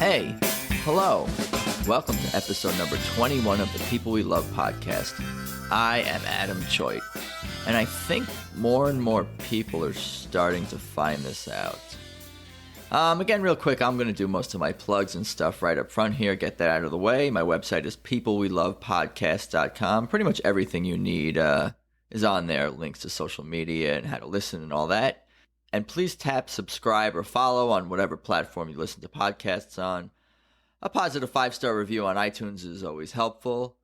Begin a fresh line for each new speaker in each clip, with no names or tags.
Hey, hello. Welcome to episode number 21 of the People We Love podcast. I am Adam Choate, and I think more and more people are starting to find this out. Again, real quick, I'm going to do most of my plugs and stuff right up front here, get that out of the way. My website is peoplewelovepodcast.com. Pretty much everything you need is on there, links to social media and how to listen and all that. And please tap subscribe or follow on whatever platform you listen to podcasts on. A positive 5-star review on iTunes is always helpful.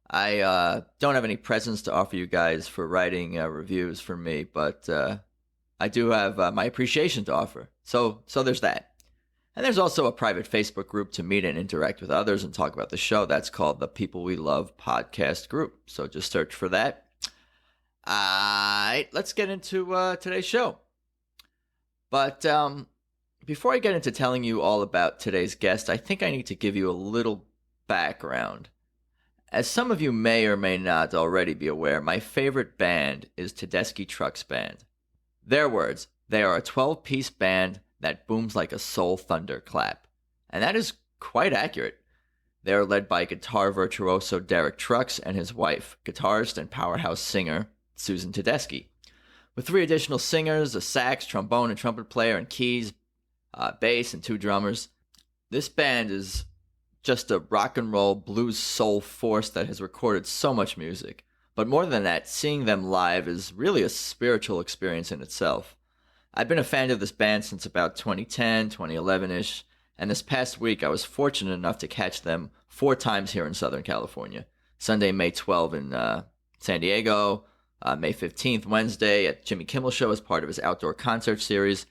I don't have any presents to offer you guys for writing reviews for me, but I do have my appreciation to offer. So there's that. And there's also a private Facebook group to meet and interact with others and talk about the show. That's called the People We Love podcast group. So just search for that. All right, let's get into today's show. But before I get into telling you all about today's guest, I think I need to give you a little background. As some of you may or may not already be aware, my favorite band is Tedeschi Trucks Band. Their words, they are a 12-piece band that booms like a soul thunderclap. And that is quite accurate. They are led by guitar virtuoso Derek Trucks and his wife, guitarist and powerhouse singer Susan Tedeschi. With 3 additional singers, a sax, trombone, and trumpet player, and keys, bass, and 2 drummers, this band is just a rock and roll blues soul force that has recorded so much music. But more than that, seeing them live is really a spiritual experience in itself. I've been a fan of this band since about 2010, 2011-ish, and this past week I was fortunate enough to catch them 4 times here in Southern California. Sunday, May 12 in San Diego, May 15th, Wednesday at Jimmy Kimmel Show as part of his outdoor concert series,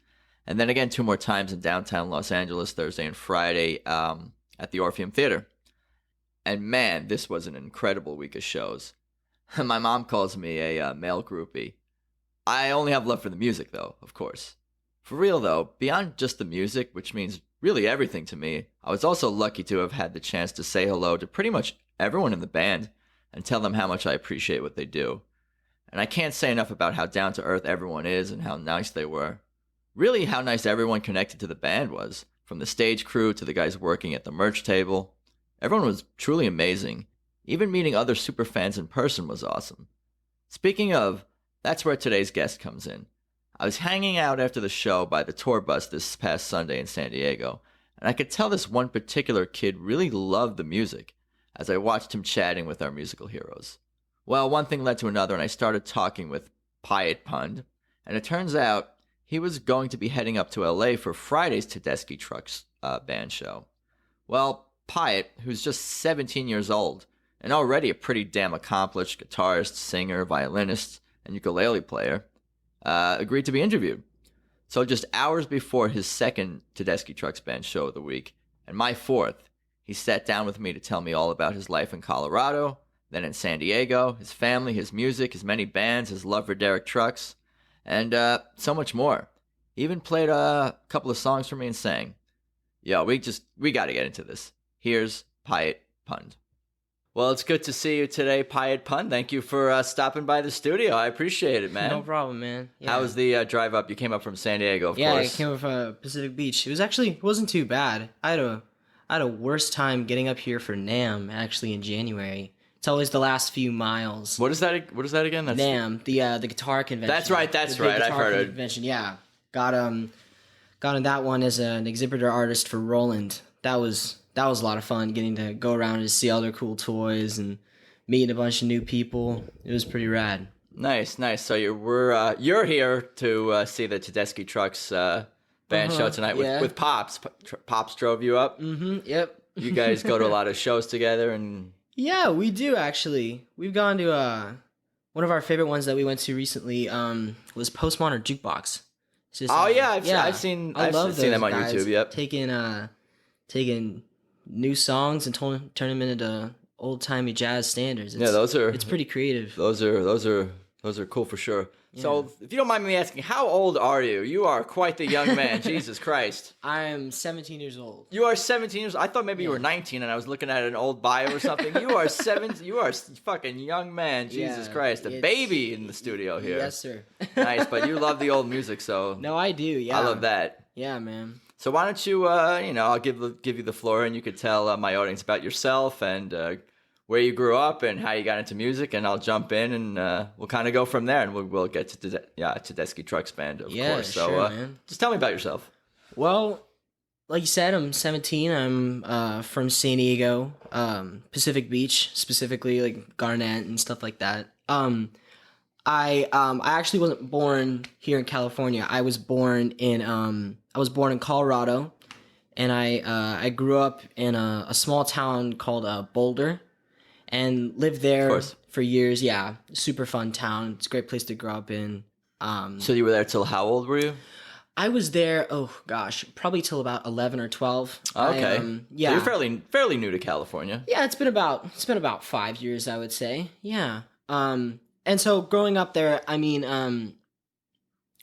and then again 2 more times in downtown Los Angeles, Thursday and Friday at the Orpheum Theater. And man, this was an incredible week of shows. My mom calls me a male groupie. I only have love for the music, though, of course. For real, though, beyond just the music, which means really everything to me, I was also lucky to have had the chance to say hello to pretty much everyone in the band and tell them how much I appreciate what they do. And I can't say enough about how down-to-earth everyone is and how nice they were. Really, how nice everyone connected to the band was, from the stage crew to the guys working at the merch table. Everyone was truly amazing. Even meeting other superfans in person was awesome. Speaking of, that's where today's guest comes in. I was hanging out after the show by the tour bus this past Sunday in San Diego, and I could tell this one particular kid really loved the music as I watched him chatting with our musical heroes. Well, one thing led to another, and I started talking with Piatt Pund, and it turns out he was going to be heading up to LA for Friday's Tedeschi Trucks Band show. Well, Piatt, who's just 17 years old, and already a pretty damn accomplished guitarist, singer, violinist, and ukulele player, agreed to be interviewed. So just hours before his second Tedeschi Trucks Band show of the week, and my 4th, he sat down with me to tell me all about his life in Colorado, then in San Diego, his family, his music, his many bands, his love for Derek Trucks, and so much more. He even played a couple of songs for me and sang. Yo, we got to get into this. Here's Piatt Pund. Well, it's good to see you today, Piatt Pund. Thank you for stopping by the studio. I appreciate it, man.
No problem, man. Yeah.
How was the drive up? You came up from San Diego, of course.
Yeah, I came up from Pacific Beach. It wasn't too bad. I had a worse time getting up here for NAMM, actually, in January. It's always the last few miles.
What is that again? That's
NAMM, the guitar convention.
That's right. I've heard it.
Convention, yeah. Got in that one as an exhibitor artist for Roland. That was a lot of fun, getting to go around and see all their cool toys and meeting a bunch of new people. It was pretty rad.
Nice. So you're here to see the Tedeschi Trucks band show tonight with Pops. Pops drove you up.
Mm-hmm. Yep.
You guys go to a lot of shows together, and
yeah, we do actually. We've gone to one of our favorite ones that we went to recently was Postmodern Jukebox.
I've seen them on YouTube. Yep.
Taking new songs and turn them into old timey jazz standards. It's pretty creative.
Those are cool for sure. Yeah. So, if you don't mind me asking, how old are you? You are quite the young man. Jesus Christ.
I am 17 years old.
You are 17 years old? I thought maybe you were 19 and I was looking at an old bio or something. You are you are a fucking young man. Jesus Christ. A baby in the studio here.
Yes, sir.
Nice, but you love the old music, so.
No, I do, yeah.
I love that.
Yeah, man.
So why don't you, I'll give you the floor, and you could tell my audience about yourself and where you grew up and how you got into music, and I'll jump in and we'll kind of go from there, and we'll get to Tedeschi Trucks Band, of course. So
sure, man.
Just tell me about yourself.
Well, like you said, I'm 17. I'm from San Diego, Pacific Beach, specifically like Garnett and stuff like that. I actually wasn't born here in California. I was born in Colorado, and I grew up in a small town called Boulder, and lived there for years. Yeah, super fun town. It's a great place to grow up in.
So you were there till how old were you?
I was there, probably till about 11 or 12.
Okay.
Yeah.
So you're fairly new to California.
Yeah, it's been about 5 years, I would say. Yeah. And so growing up there, I mean,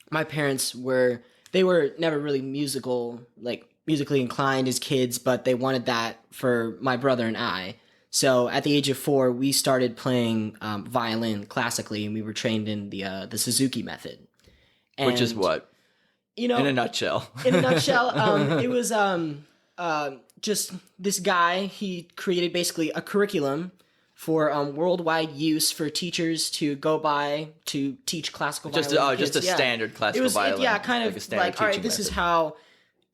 my parents were never really musically inclined as kids, but they wanted that for my brother and I. So at the age of 4, we started playing violin classically, and we were trained in the Suzuki method.
Which is what? In a nutshell.
In a nutshell, it was just this guy. He created basically a curriculum for worldwide use for teachers to go by to teach classical violin.
Just a standard classical violin.
Yeah, kind of like all right, this is how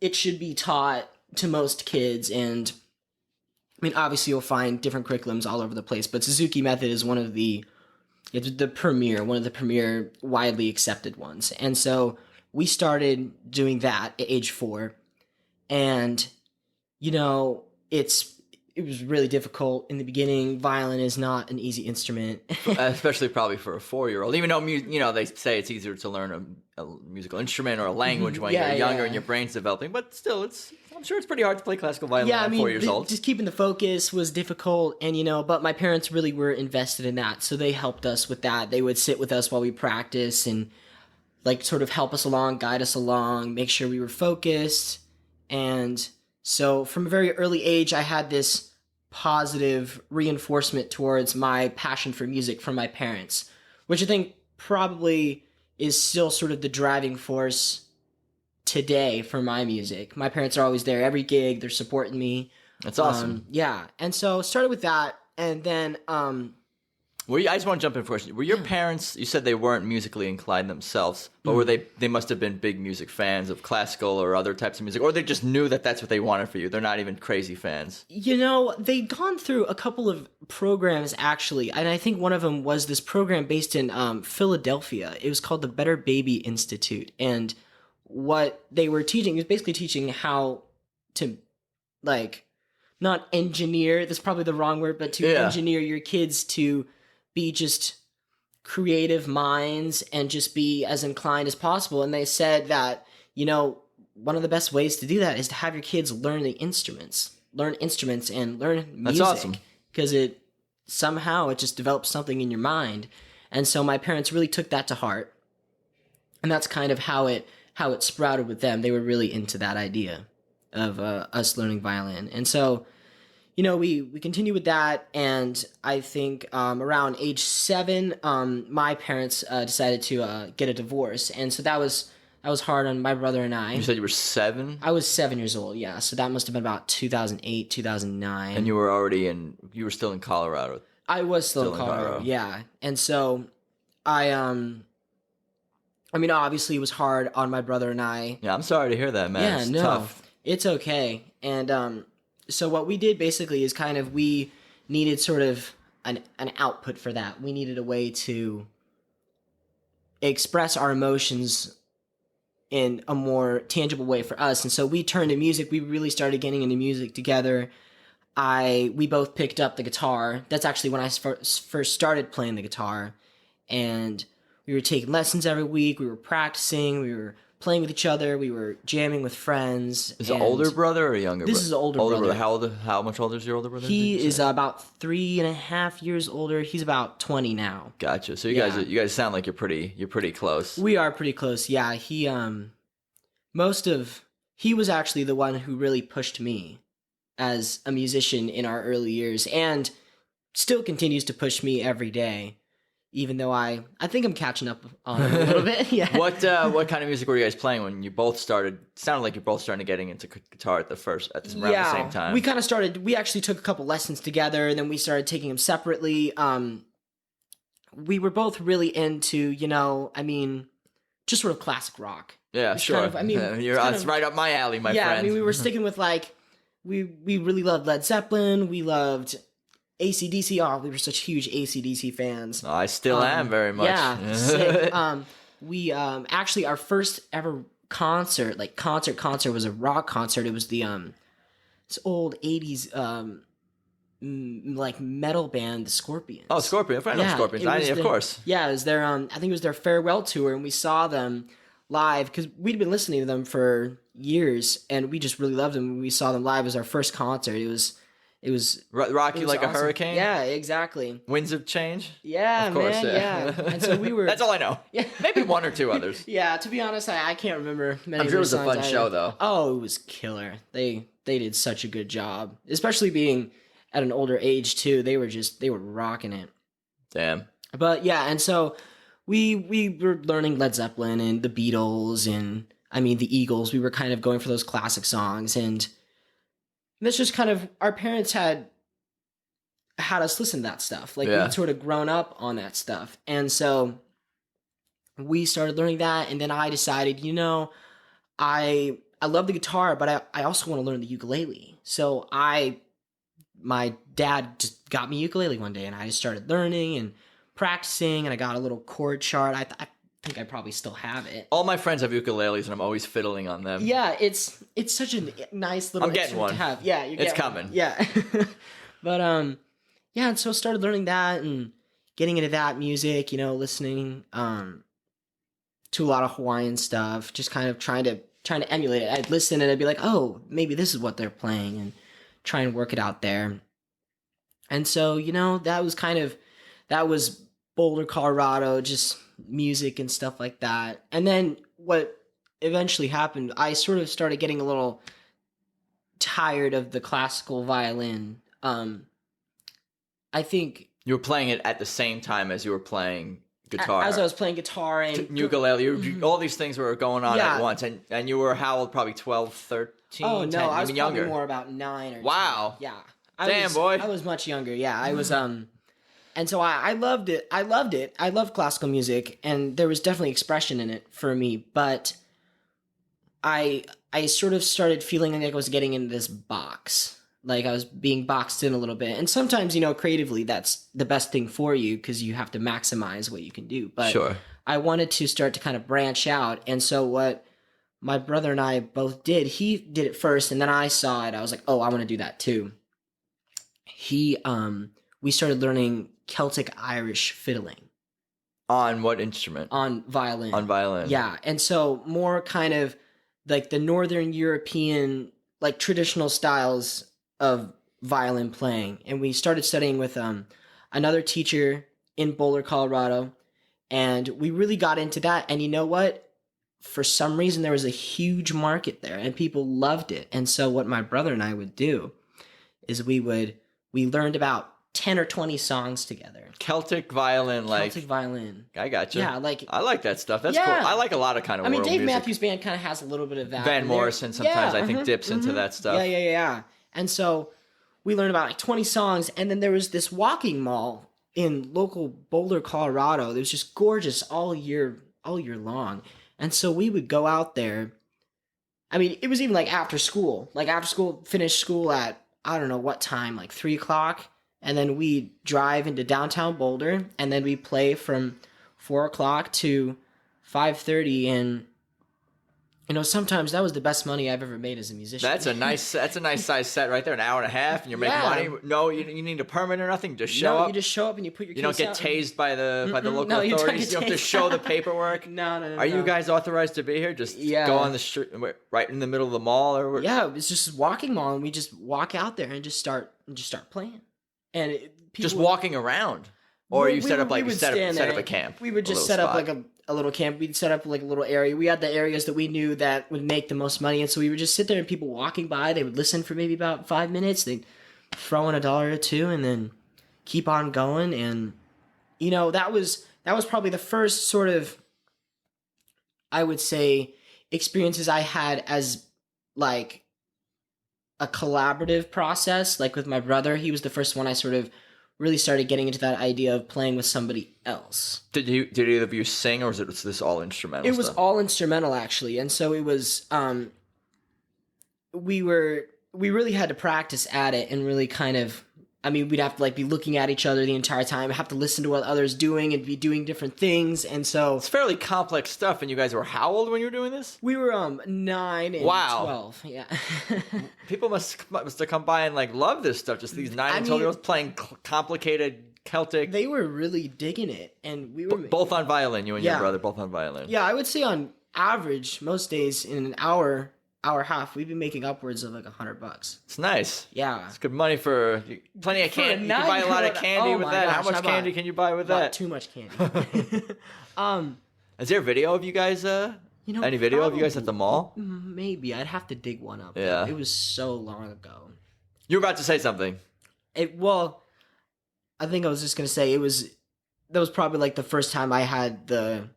it should be taught to most kids. And I mean, obviously, you'll find different curriculums all over the place, but Suzuki method is one of the premier widely accepted ones. And so we started doing that at age 4, and it was really difficult in the beginning. Violin is not an easy instrument,
especially probably for a 4-year-old. Even though they say it's easier to learn a musical instrument or a language when you're younger and your brain's developing, but still, I'm sure it's pretty hard to play classical violin at 4 years old.
Just keeping the focus was difficult, and but my parents really were invested in that, so they helped us with that. They would sit with us while we practice and sort of help us along, guide us along, make sure we were focused. And so from a very early age, I had this positive reinforcement towards my passion for music from my parents, which I think probably is still sort of the driving force today for my music. My parents are always there, every gig, they're supporting me.
That's awesome.
Yeah. And so started with that, and then
I just want to jump in for a question. Were your parents, you said they weren't musically inclined themselves, but were they must have been big music fans of classical or other types of music, or they just knew that that's what they wanted for you? They're not even crazy fans.
They'd gone through a couple of programs, actually, and I think one of them was this program based in Philadelphia. It was called the Better Baby Institute, and what they were teaching was basically teaching how to, not engineer, that's probably the wrong word, but to engineer your kids to be just creative minds and just be as inclined as possible. And they said that, one of the best ways to do that is to have your kids learn instruments and learn music.
That's awesome.
Because it just develops something in your mind. And so my parents really took that to heart. And that's kind of how it sprouted with them. They were really into that idea of us learning violin. And so we continue with that, and I think around age 7, my parents decided to get a divorce, and so that was hard on my brother and I.
You said you were 7?
I was 7 years old, yeah. So that must have been about 2008, 2009.
And you were still in Colorado.
I was still in Colorado, yeah. And so obviously it was hard on my brother and I.
Yeah, I'm sorry to hear that, man. It's tough.
It's okay, and so what we did basically is we needed sort of an output for that. We needed a way to express our emotions in a more tangible way for us. And so we turned to music. We really started getting into music together. We both picked up the guitar. That's actually when I first started playing the guitar. And we were taking lessons every week. We were practicing. We were playing with each other. We were jamming with friends.
Is it an older brother or a younger brother?
This is an older brother.
How much older is your older brother?
He is about 3.5 years older. He's about 20 now.
Gotcha. So you guys sound like you're pretty close.
We are pretty close. Yeah. He was actually the one who really pushed me as a musician in our early years, and still continues to push me every day. even though I think I'm catching up on it a little bit. Yeah.
What kind of music were you guys playing when you both started? Sounded like you're both starting to getting into guitar around the same time.
We kind of started. We actually took a couple lessons together, and then we started taking them separately. We were both really into, just sort of classic rock.
Yeah,
It's
sure.
kind of-
It's right up my alley, my friend.
we were sticking with we really loved Led Zeppelin. We loved AC/DC. Oh, we were such huge AC/DC fans.
I still am very much.
Yeah, sick. We actually our first ever concert was a rock concert. It was the this old 80s metal band, the Scorpions.
Oh, Scorpions! I know Scorpions. Of course.
Yeah, it was their I think it was their farewell tour, and we saw them live because we'd been listening to them for years, and we just really loved them. When we saw them live, it was our first concert. It was
rock you like
awesome.
a hurricane.
Yeah, exactly.
Winds of Change.
Yeah,
of course,
man. Yeah. And so we were.
That's all I know.
Yeah.
Maybe one or two others.
Yeah, to be honest, I can't remember many.
I'm sure it was a fun show, though.
Oh, it was killer. They did such a good job, especially being at an older age too. They were rocking it.
Damn.
But yeah, and so we were learning Led Zeppelin and the Beatles and the Eagles. We were kind of going for those classic songs, and that's just kind of our parents had us listen to that stuff. Like we'd sort of grown up on that stuff, and so we started learning that. And then I decided, I love the guitar, but I also want to learn the ukulele. So my dad just got me a ukulele one day, and I just started learning and practicing, and I got a little chord chart. I think I probably still have it.
All my friends have ukuleles, and I'm always fiddling on them.
Yeah, it's such a nice little
I'm getting one.
to have. Yeah,
it's coming.
One. Yeah. But yeah, and so I started learning that and getting into that music, listening to a lot of Hawaiian stuff, just kind of trying to emulate it. I'd listen and I'd be like, "Oh, maybe this is what they're playing," and try and work it out there. And so, that was Boulder, Colorado, just music and stuff like that. And then what eventually happened, I sort of started getting a little tired of the classical violin. I think
you were playing it at the same time as you were playing guitar.
As I was playing guitar and
ukulele, all these things were going on at once. And you were how old? Probably 12, 13,
Oh, no,
10,
I was
even
probably
younger.
more about 9 or 10.
Wow.
Yeah.
Boy.
I was much younger. Yeah, I was and so I loved it. I loved classical music, and there was definitely expression in it for me, but I sort of started feeling like I was getting in this box. Like I was being boxed in a little bit. And sometimes, creatively that's the best thing for you because you have to maximize what you can do. But
sure.
I wanted to start to kind of branch out. And so what my brother and I both did, he did it first, and then I saw it. I was like, oh, I want to do that too. We started learning Celtic Irish fiddling.
On what instrument?
On violin.
On violin.
Yeah. And so more kind of like the Northern European, like traditional styles of violin playing. And we started studying with another teacher in Boulder, Colorado. And we really got into that. And you know what? For some reason, there was a huge market there and people loved it. And so what my brother and I would do is we learned about 10 or 20 songs together.
Celtic violin,
Celtic violin.
I got you.
Yeah,
I like that stuff. That's
Yeah.
cool. I like a lot of kind of world
Dave
music.
Matthews Band kind of has a little bit of that.
Van
in there.
Morrison sometimes I think dips into that stuff.
Yeah. And so we learned about like 20 songs, and then there was this walking mall in local Boulder, Colorado. It was just gorgeous all year long. And so we would go out there. It was even like after school. Like after school, finish school at I don't know what time, like 3:00. And then we drive into downtown Boulder, and then we play from 4:00 to 5:30. And sometimes that was the best money I've ever made as a musician.
That's a nice size set right there. An hour and a half, and you're making money. No, you need a permit or nothing. Just show up.
You just show up and you put your.
You don't get tased by the local
you don't
authorities. You don't have to show the paperwork.
No.
Are you guys authorized to be here? Just go on the street, right in the middle of the mall, or
yeah, it was just a walking mall, and we just walk out there and just start playing, and
just walking around, or you set up a camp.
We would just set up like a little camp. We'd set up like a little area. We had the areas that we knew that would make the most money, and so we would just sit there, and people walking by, they would listen for maybe about 5 minutes. They'd throw in $1 or $2, and then keep on going. And that was probably the first sort of, I would say, experiences I had as like a collaborative process. Like with my brother, he was the first one I sort of really started getting into that idea of playing with somebody else.
Did either of you sing, or was this all instrumental?
It was all instrumental, actually. And so it was, we really had to practice at it and really kind of, we'd have to like be looking at each other the entire time, have to listen to what others doing and be doing different things. And so
it's fairly complex stuff. And you guys were how old when you were doing this?
We were 9 and 12. Yeah.
People must have come by and like love this stuff. Just these 9 and 12-year-olds playing complicated Celtic.
They were really digging it, and we were
both on violin. You and your brother both on violin.
Yeah, I would say on average, most days in an hour and a half, we'd be making upwards of like $100.
It's nice.
Yeah,
it's good money for plenty of candy. You can buy a lot of candy with that. How much candy can you buy with that?
Too much candy.
Is there a video of you guys? Any video of you guys at the mall?
Maybe I'd have to dig one up.
Yeah,
it was so long ago.
You were about to say something.
I think I was just gonna say that was probably like the first time I had the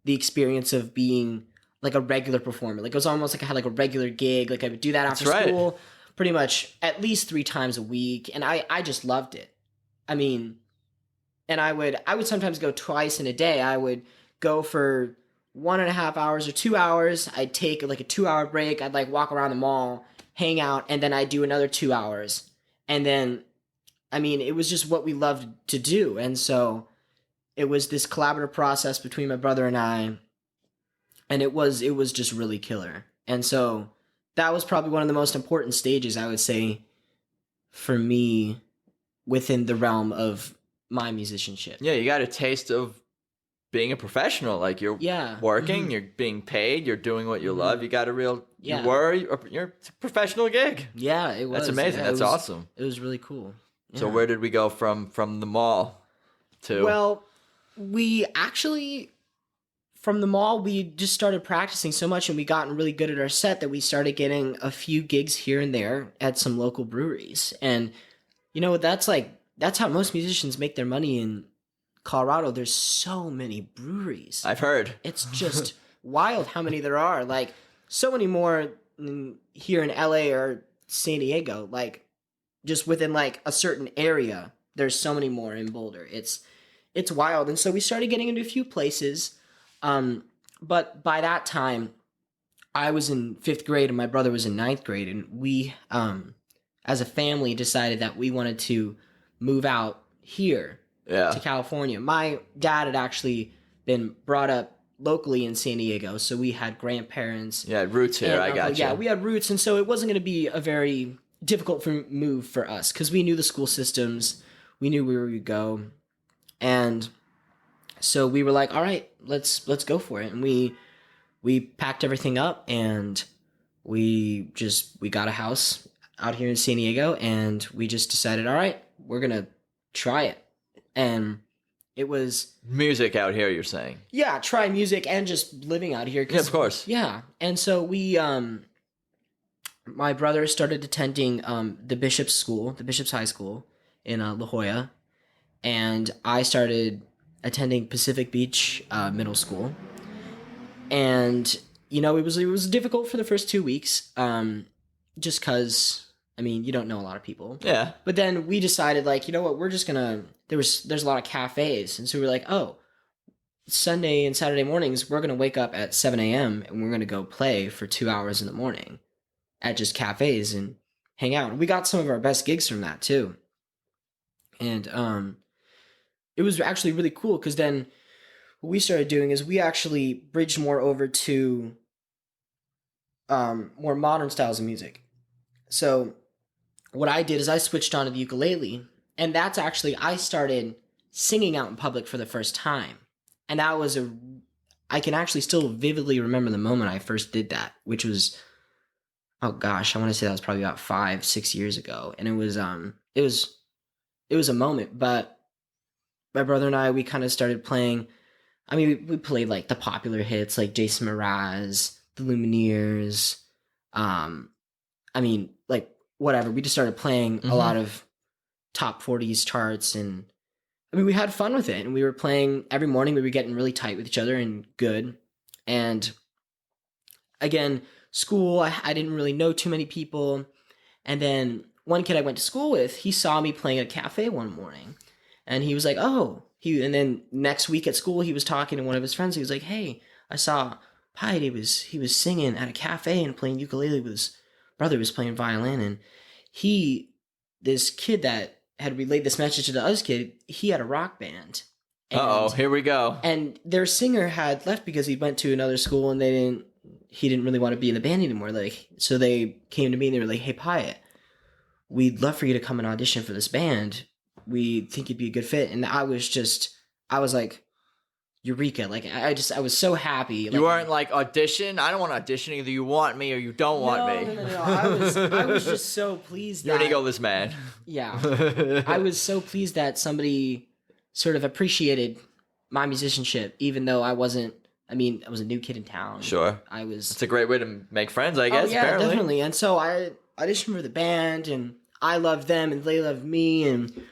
experience of being like a regular performer. Like it was almost like I had like a regular gig. Like I would do that after school pretty much at least 3 times a week. And I just loved it. And I would sometimes go twice in a day. I would go for 1.5 hours or 2 hours. I'd take like a 2-hour break. I'd like walk around the mall, hang out, and then I'd do another 2 hours. And then, it was just what we loved to do. And so it was this collaborative process between my brother and I. And it was just really killer. And so that was probably one of the most important stages, I would say, for me within the realm of my musicianship.
Yeah, you got a taste of being a professional. Like you're working, you're being paid, you're doing what you love. You got a real, you're a professional gig.
Yeah, it was.
That's amazing. That's awesome.
It was really cool. Yeah.
So where did we go from the mall to?
Well, we actually... From the mall, we just started practicing so much and we gotten really good at our set that we started getting a few gigs here and there at some local breweries. And, that's how most musicians make their money in Colorado. There's so many breweries.
I've heard.
It's just wild how many there are. Like, so many more here in LA or San Diego. Like, just within like a certain area, there's so many more in Boulder. It's wild. And so we started getting into a few places. But by that time, I was in 5th grade and my brother was in 9th grade. And we, as a family, decided that we wanted to move out here to California. My dad had actually been brought up locally in San Diego. So we had grandparents.
Yeah, roots here. I got you.
Yeah, we had roots. And so it wasn't going to be a very difficult move for us because we knew the school systems. We knew where we would go. And so we were like, all right, let's go for it. And we packed everything up and we got a house out here in San Diego and we just decided, all right, we're going to try it. And it was
music out here, you're saying? Yeah,
try music and just living out here.
Yeah, of course.
Yeah. And so we, my brother started attending the Bishop's High School in La Jolla. And I started attending Pacific Beach Middle School, and it was difficult for the first 2 weeks, just because you don't know a lot of people.
Yeah.
But then we decided, like, what, we're just gonna. There's a lot of cafes, and so we were like, oh, Sunday and Saturday mornings we're gonna wake up at 7 a.m. and we're gonna go play for 2 hours in the morning at just cafes and hang out. And we got some of our best gigs from that too, and it was actually really cool because then what we started doing is we actually bridged more over to more modern styles of music. So what I did is I switched on to the ukulele, and that's actually, I started singing out in public for the first time. And that was I can actually still vividly remember the moment I first did that, which was, oh gosh, I want to say that was probably about 5-6 years ago. And it was a moment, but my brother and I, we kind of started playing. We played like the popular hits like Jason Mraz, the Lumineers. Like whatever. We just started playing a lot of top 40s charts, and I mean, we had fun with it, and we were playing every morning. We were getting really tight with each other and good. And again, school, I didn't really know too many people. And then one kid I went to school with, he saw me playing at a cafe one morning, and he was like, "Oh." And then next week at school, he was talking to one of his friends. He was like, "Hey, I saw Piatt. He was singing at a cafe and playing ukulele with his brother was playing violin, and this kid that had relayed this message to the other kid, he had a rock band."
Here we go.
And their singer had left because he went to another school, and he didn't really want to be in the band anymore. Like, so they came to me and they were like, "Hey, Piatt, we'd love for you to come and audition for this band. We think you'd be a good fit." And I was like, eureka. Like, I was so happy. Like,
you weren't like, audition? I don't want to audition. Either you want me or you don't want me.
No. I was just so pleased.
You're an egoless man.
Yeah. I was so pleased that somebody sort of appreciated my musicianship, even though I was a new kid in town.
Sure. It's a great way to make friends, I guess.
Oh, yeah,
apparently.
Definitely. And so I auditioned for the band, and I loved them, and they loved me. And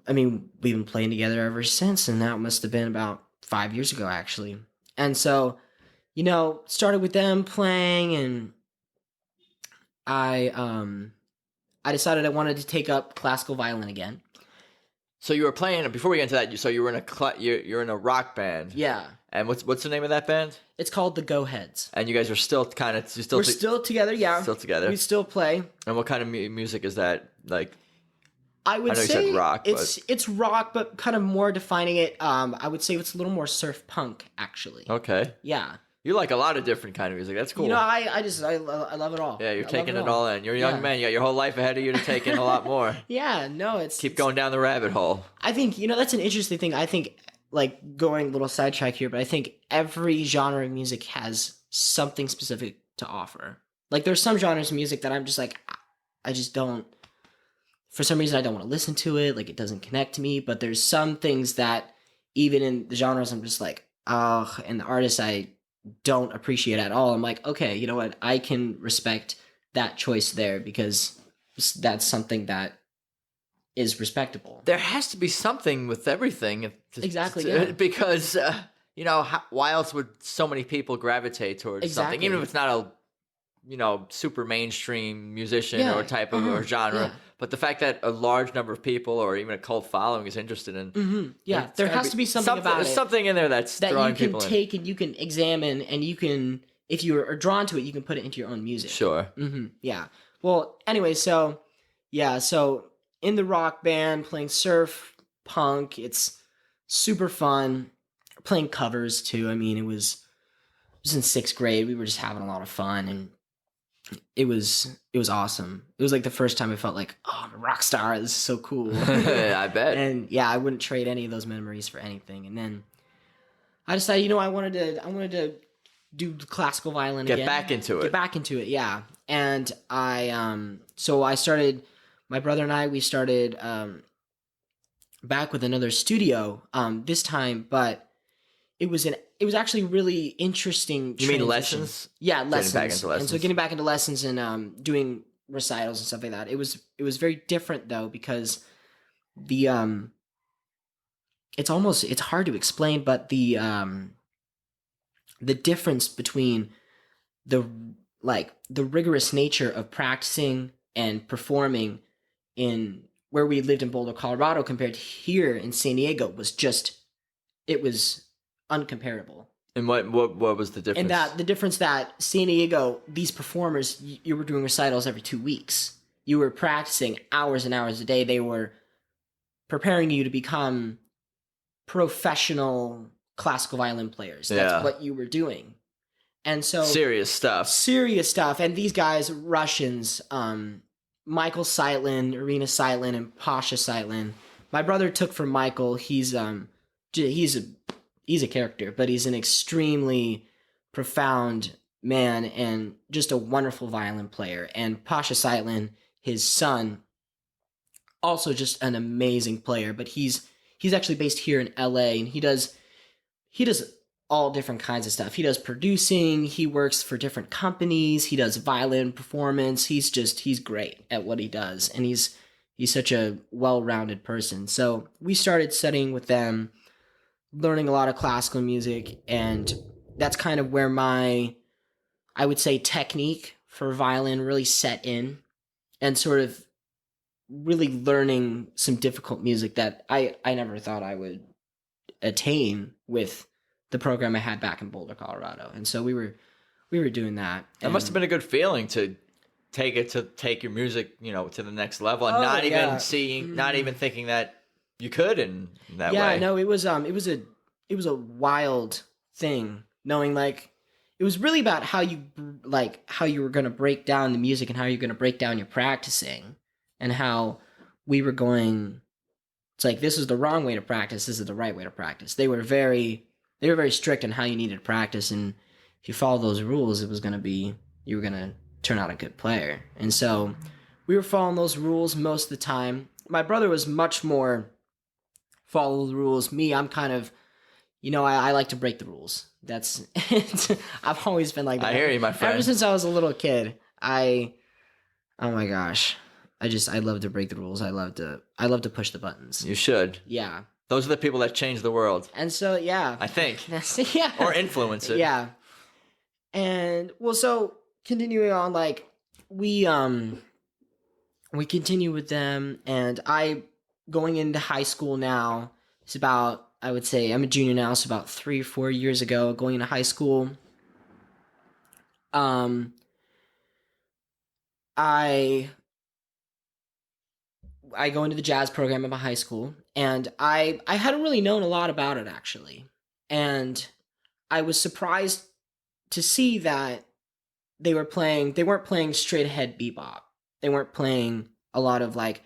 I mean, we've been playing together ever since, and that must have been about 5 years ago, actually. And so, started with them playing, and I decided I wanted to take up classical violin again.
So you were playing, before we get into that, so you were you're in a rock band.
Yeah.
And what's the name of that band?
It's called the Go Heads.
And you guys are still
We're still together, yeah.
Still together.
We still play.
And what kind of music is that? Like,
I know
say you said rock,
it's rock, but kind of more defining it. I would say it's a little more surf punk, actually.
Okay.
Yeah.
You like a lot of different kind of music. That's cool.
I love it all.
Yeah, you're taking it all in. You're a young man. You got your whole life ahead of you to take in a lot more.
Yeah, no,
keep going down the rabbit hole.
I think, that's an interesting thing. I think, like, going a little sidetrack here, but I think every genre of music has something specific to offer. Like, there's some genres of music that I'm just like, I just don't, for some reason, I don't want to listen to it. Like, it doesn't connect to me. But there's some things that, even in the genres, I'm just like, and the artists I don't appreciate at all. I'm like, okay, you know what? I can respect that choice there, because that's something that is respectable.
There has to be something with everything.
Exactly, yeah.
Because, why else would so many people gravitate towards something? Even if it's not a, super mainstream musician or type of or genre. Yeah. But the fact that a large number of people or even a cult following is interested in.
Mm-hmm. Yeah, there has to be something about it.
There's something in there that drawing people in.
You can take and you can examine, and you can, if you are drawn to it, you can put it into your own music.
Sure.
Mm-hmm. Yeah. Well, anyway, so in the rock band, playing surf, punk, it's super fun. Playing covers too. I mean, it was in 6th grade. We were just having a lot of fun, and it was awesome. It was like the first time I felt like, oh, I'm a rock star. This is so cool.
I bet.
And yeah, I wouldn't trade any of those memories for anything. And then I decided, I wanted to do classical violin again.
Get back into it.
Yeah. And so I started, my brother and I, we started back with another studio this time, but it was actually really interesting.
You mean lessons?
Yeah, lessons.
Getting back into lessons.
And so getting back into lessons and doing recitals and stuff like that. It was very different though, because the it's hard to explain, but the difference between the rigorous nature of practicing and performing in where we lived in Boulder, Colorado, compared to here in San Diego was uncomparable.
And what was the difference?
And that the difference that San Diego, these performers, you were doing recitals every 2 weeks. You were practicing hours and hours a day. They were preparing you to become professional classical violin players. That's what you were doing. And so
serious stuff. And these guys, Russians, Michael Seitlin, Irina Seitlin, and Pasha Seitlin. My brother took from Michael. He's a character, but he's an extremely profound man and just a wonderful violin player. And Pasha Seitlin, his son, also just an amazing player, but he's actually based here in LA, and he does all different kinds of stuff. He does producing, he works for different companies, he does violin performance. He's great at what he does, and he's
He's such a well-rounded person. So we started studying with them, learning a lot of classical music, and that's kind of where my, I would say, technique for violin really set in, and sort of really learning some difficult music that I never thought I would attain with the program I had back in Boulder, Colorado. And so we were doing that.
That must have been a good feeling to take your music, to the next level, and not even thinking that you could in that way.
Yeah, no, it was a wild thing, knowing like it was really about how you were going to break down the music and how you're going to break down your practicing, and how we were going. It's like, this is the wrong way to practice. This is the right way to practice. They were very strict on how you needed to practice, and if you follow those rules, you were going to turn out a good player. And so we were following those rules most of the time. My brother was much more follow the rules. Me, I'm kind of, I like to break the rules. That's I've always been like that.
I hear you, my friend.
Ever since I was a little kid, oh my gosh, I love to break the rules. I love to push the buttons.
You should.
Yeah.
Those are the people that change the world.
And so, yeah.
I think.
Yeah.
Or influence it.
Yeah. And well, so continuing on, like we continue with them, and going into high school now, it's about, I would say, I'm a junior now, so about 3 or 4 years ago, going into high school. I go into the jazz program at my high school, and I hadn't really known a lot about it, actually. And I was surprised to see that they weren't playing straight ahead bebop. They weren't playing a lot of like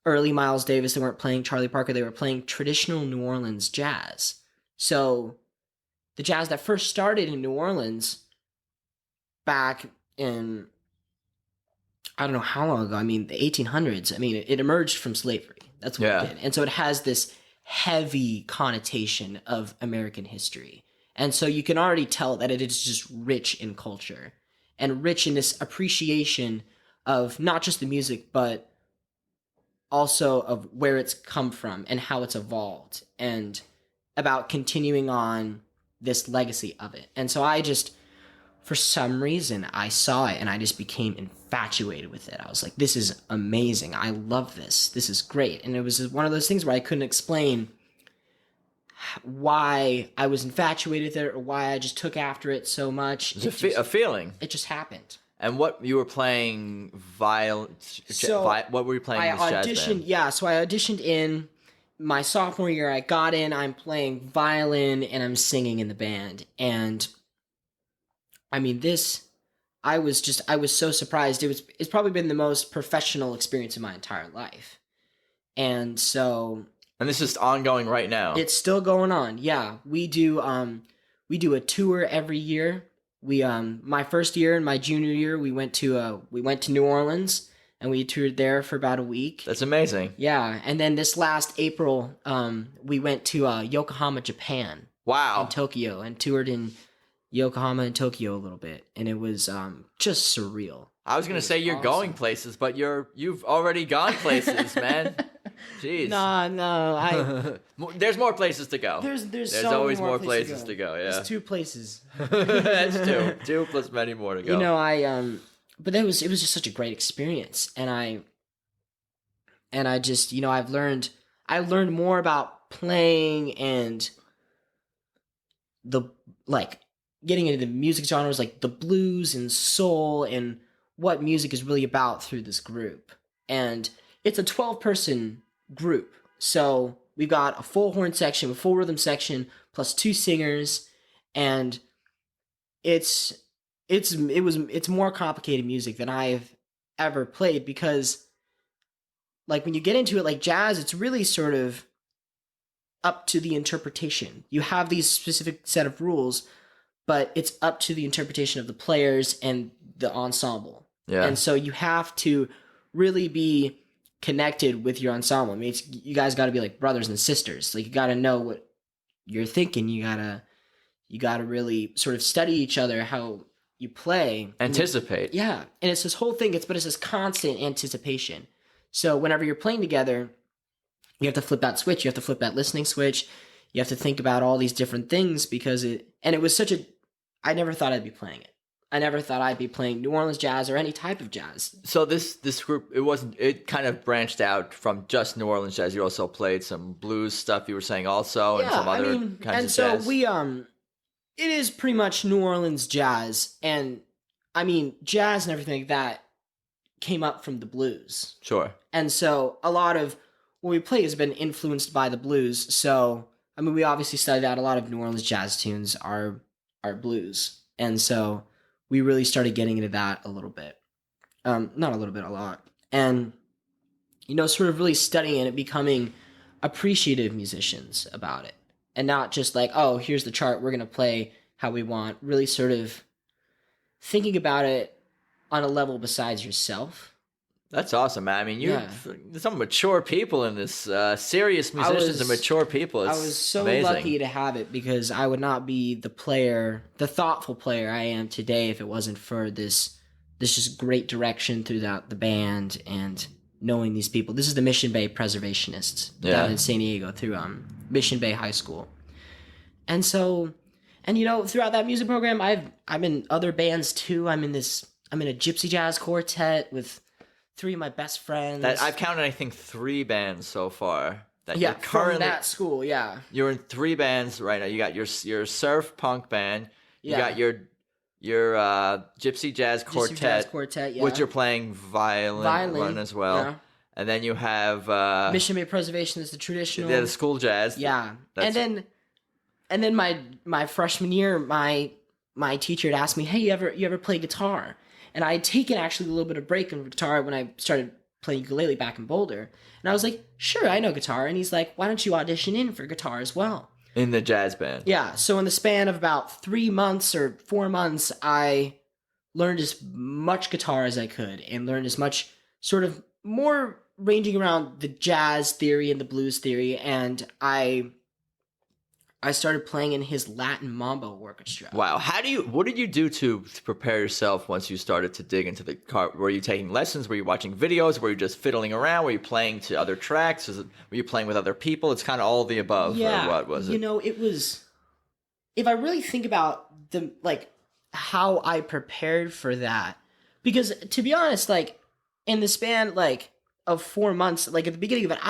early Miles Davis. They weren't playing Charlie Parker. They were playing traditional New Orleans jazz. So the jazz that first started in New Orleans back in, I don't know how long ago. I mean, the 1800s. I mean, it emerged from slavery. That's what it did. And so it has this heavy connotation of American history. And so you can already tell that it is just rich in culture and rich in this appreciation of not just the music, but also of where it's come from and how it's evolved, and about continuing on this legacy of it. And so for some reason, I saw it and I just became infatuated with it. I was like, this is amazing. I love this. This is great. And it was one of those things where I couldn't explain why I was infatuated with it or why I just took after it so much.
It's a feeling.
It just happened.
And what you were playing what were you playing in this jazz band?
Yeah, so I auditioned in my sophomore year. I got in, I'm playing violin and I'm singing in the band. And I mean, I was so surprised. It's probably been the most professional experience of my entire life. And so,
and this is ongoing right now.
It's still going on. Yeah, we do a tour every year. We my first year and my junior year, we went to New Orleans and we toured there for about a week.
That's amazing.
Yeah, and then this last April, we went to Yokohama, Japan.
Wow.
In Tokyo, and toured in Yokohama and Tokyo a little bit, and it was just surreal.
I was gonna say you're awesome. Going places, but you've already gone places, man. Jeez.
No.
There's more places to go.
There's
so always more places to go. Yeah.
There's 2 places.
That's 2. 2 plus many more to go.
But it was just such a great experience, and I just I learned more about playing and the getting into the music genres like the blues and soul and what music is really about through this group. And it's a 12-person group. So we've got a full horn section, a full rhythm section, plus 2 singers, and it's more complicated music than I've ever played, because like when you get into it, like jazz, it's really sort of up to the interpretation. You have these specific set of rules, but it's up to the interpretation of the players and the ensemble. Yeah. And so you have to really be connected with your ensemble. I mean, you guys got to be like brothers and sisters. Like, you got to know what you're thinking. You gotta really sort of study each other, how you play.
Anticipate.
Yeah. And it's this whole thing. It's this constant anticipation. So whenever you're playing together, you have to flip that switch. You have to flip that listening switch. You have to think about all these different things because it was such a, I never thought I'd be playing it. I never thought I'd be playing New Orleans jazz or any type of jazz.
So this group, it kind of branched out from just New Orleans jazz. You also played some blues stuff, you were saying also, and some other kinds of jazz.
And so it is pretty much New Orleans jazz, and I mean, jazz and everything like that came up from the blues.
Sure.
And so a lot of what we play has been influenced by the blues. So, I mean, we obviously studied out a lot of New Orleans jazz tunes are blues. And so we really started getting into that a little bit. Not a little bit, a lot. And, sort of really studying it, becoming appreciative musicians about it. And not just like, oh, here's the chart, we're going to play how we want. Really sort of thinking about it on a level besides yourself.
That's awesome, man. I mean, there's some mature people in this, serious musicians and mature people. I
was so
amazing.
Lucky to have it because I would not be the thoughtful player I am today if it wasn't for this just great direction throughout the band and knowing these people. This is the Mission Bay Preservationists down in San Diego through Mission Bay High School. And so, throughout that music program, I'm in other bands too. I'm in a gypsy jazz quartet with 3 of my best friends.
That I've counted, I think, 3 bands so far.
From that school, yeah.
You're in 3 bands right now. You got your surf punk band. You got your gypsy jazz quartet, which you're playing violin as well. Yeah. And then you have
Mission Bay Preservation is the traditional.
The school jazz.
Yeah, and then my freshman year, my teacher had asked me, "Hey, you ever play guitar?" And I had taken actually a little bit of break in guitar when I started playing ukulele back in Boulder. And I was like, sure, I know guitar. And he's like, why don't you audition in for guitar as well?
In the jazz band.
Yeah. So in the span of about 3 months or 4 months, I learned as much guitar as I could and learned as much sort of more ranging around the jazz theory and the blues theory. And I started playing in his Latin mambo orchestra.
Wow. What did you do to prepare yourself once you started to dig into the car? Were you taking lessons? Were you watching videos? Were you just fiddling around? Were you playing to other tracks? Were you playing with other people? It's kind of all of the above.
Yeah.
Or what was it?
It was, if I really think about how I prepared for that, because to be honest, in the span, of 4 months, at the beginning of it,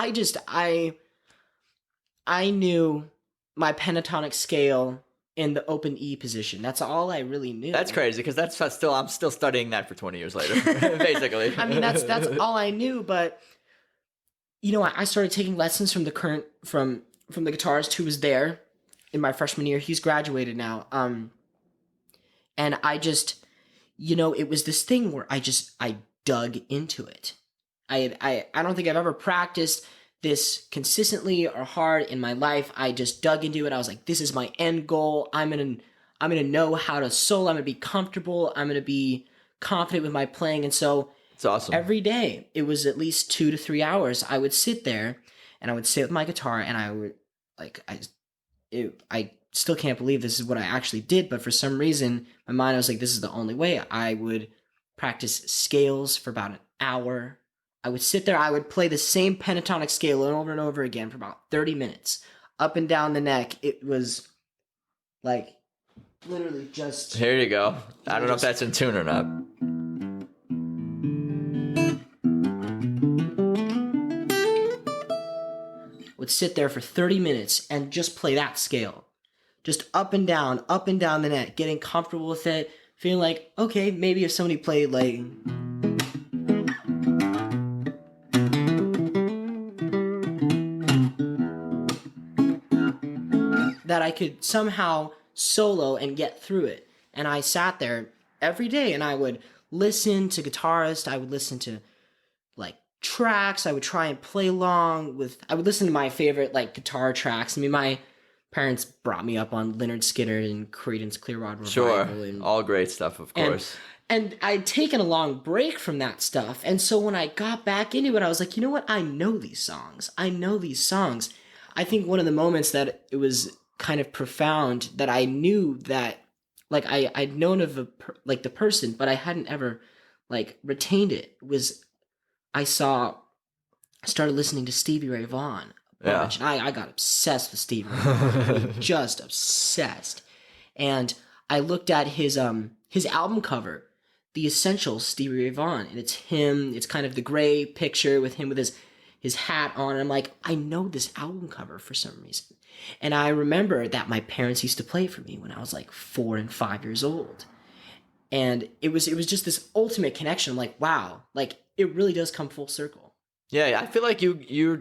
I knew my pentatonic scale in the open E position. That's all I really knew.
That's crazy because I'm still studying that for 20 years later, basically.
I mean, that's all I knew. But I started taking lessons from the guitarist who was there in my freshman year. He's graduated now. And I just, it was this thing where I dug into it. I don't think I've ever practiced this consistently or hard in my life. I just dug into it. I was like, this is my end goal. I'm gonna know how to solo. I'm gonna be comfortable. I'm gonna be confident with my playing. And so
it's awesome.
Every day, it was at least 2 to 3 hours. I would sit there and I would sit with my guitar and I would I still can't believe this is what I actually did. But for some reason, my mind, I was like, this is the only way. I would practice scales for about an hour. I would sit there, I would play the same pentatonic scale over and over again for about 30 minutes. Up and down the neck. It was literally just...
Here you go. I don't know if that's in tune or not.
Would sit there for 30 minutes and just play that scale. Just up and down the neck, getting comfortable with it, feeling like, okay, maybe if somebody played that I could somehow solo and get through it. And I sat there every day and I would listen to Guitarist, I would listen to tracks, I would try and play along with, I would listen to my favorite guitar tracks. I mean, my parents brought me up on Lynyrd Skynyrd and Creedence Clearwater Revival.
Sure,
and,
all great stuff, of course.
And I'd taken a long break from that stuff. And so when I got back into it, I was like, you know what? I know these songs. I think one of the moments that it was kind of profound that I knew that, I'd known of the person, but I hadn't ever, retained it, was I saw I started listening to Stevie Ray Vaughan a
Yeah.
bunch, and I got obsessed with Stevie Ray Vaughan. I mean, just obsessed. And I looked at his album cover, The Essentials, Stevie Ray Vaughan, and it's him. It's kind of the gray picture with him with his hat on. And I'm like, I know this album cover for some reason. And I remember that my parents used to play it for me when I was like 4 and 5 years old. And it was just this ultimate connection. I'm like, wow, like it really does come full circle.
Yeah, I feel like you're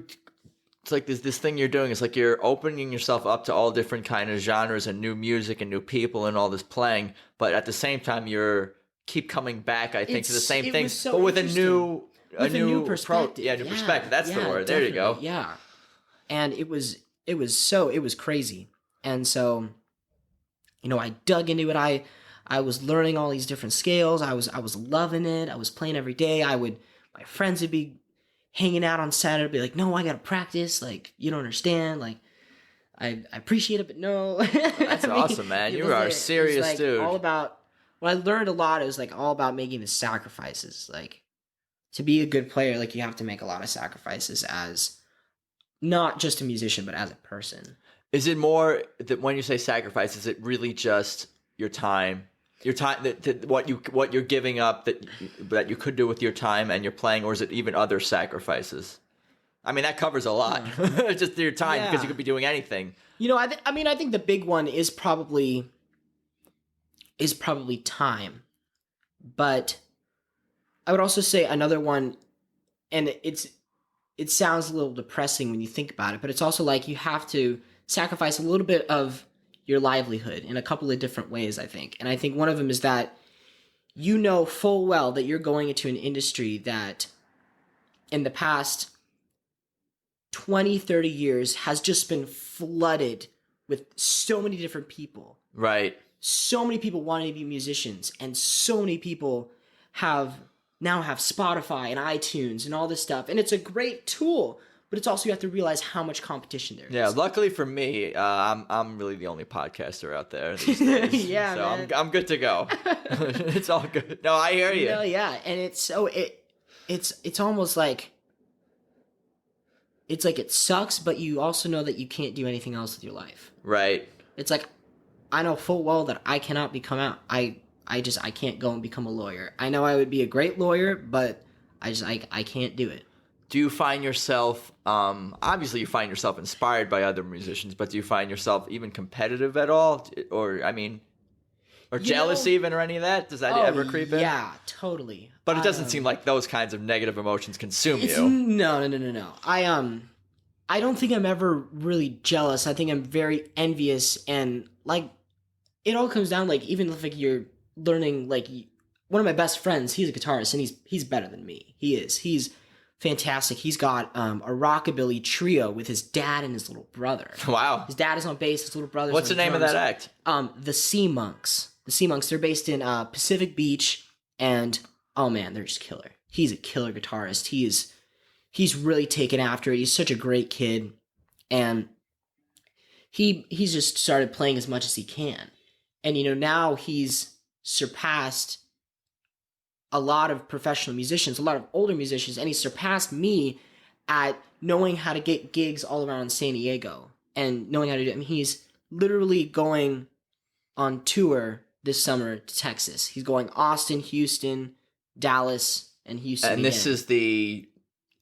it's like this thing you're doing. It's like you're opening yourself up to all different kind of genres and new music and new people and all this playing. But at the same time, you're keep coming back, I think, to the same things,
so
but with a new
perspective.
New perspective. That's the word. There you go.
Yeah. And it was crazy. And so, I dug into it. I was learning all these different scales. I was loving it. I was playing every day. My friends would be hanging out on Saturday, be like, no, I gotta practice. Like, you don't understand. Like, I appreciate it, but no.
That's awesome, man. You are a serious dude.
All about, what I learned a lot, it was like all about making the sacrifices. Like, to be a good player, like you have to make a lot of sacrifices as not just a musician, but as a person.
Is it more that when you say sacrifice, is it really just your time? Your time, what you're giving up that you could do with your time and your playing, or is it even other sacrifices? I mean, that covers a lot. Just your time, because you could be doing anything.
I think the big one is probably time, but I would also say another one, and it sounds a little depressing when you think about it, but it's also like you have to sacrifice a little bit of your livelihood in a couple of different ways, I think. And I think one of them is that you know full well that you're going into an industry that in the past 20, 30 years has just been flooded with so many different people.
Right.
So many people wanting to be musicians, and so many people now have Spotify and iTunes and all this stuff. And it's a great tool, but it's also, you have to realize how much competition there is.
Yeah, luckily for me, I'm really the only podcaster out there these days.
Yeah,
so
man.
I'm good to go. It's all good. No, I hear you.
Yeah, and it's almost like, it's like it sucks, but you also know that you can't do anything else with your life.
Right.
It's like, I know full well that I cannot I can't go and become a lawyer. I know I would be a great lawyer, but I can't do it.
Do you find yourself, obviously you find yourself inspired by other musicians, but do you find yourself even competitive at all? Or jealous even, or any of that? Does that ever creep in?
Yeah, totally.
But it doesn't seem like those kinds of negative emotions consume you.
No. I don't think I'm ever really jealous. I think I'm very envious, and like, it all comes down, like, even if like you're learning, like, one of my best friends, he's a guitarist, and he's better than me. He's fantastic. He's got a rockabilly trio with his dad and his little brother.
Wow.
His dad is on bass, his little brother's
What's
on
the name
drums.
of that act?
The Sea Monks. The Sea Monks, they're based in Pacific Beach, and oh man, they're just killer. He's a killer guitarist. He's really taken after it. He's such a great kid, and he's just started playing as much as he can. And now he's surpassed a lot of professional musicians, a lot of older musicians, and he surpassed me at knowing how to get gigs all around San Diego and knowing how to do it. I mean, he's literally going on tour this summer to Texas. He's going Austin, Houston, Dallas, and Houston.
And this is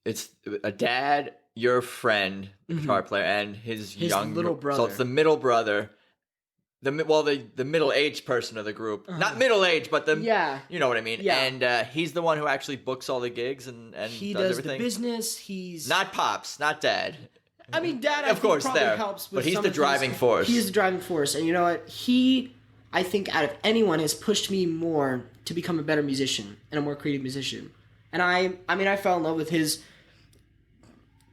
it's a dad, your friend, the guitar player, and his young
little brother.
So it's the middle brother. The middle-aged person of the group. Not middle-aged, but you know what I mean.
Yeah.
And he's the one who actually books all the gigs and
he
does
does
everything.
the business. He's
not Pops, not Dad.
I mean, Dad,
of course,
probably
there,
helps, with
but he's
some
the
of
driving force.
He is the driving force, and you know what? I think, out of anyone, has pushed me more to become a better musician and a more creative musician. And I fell in love with his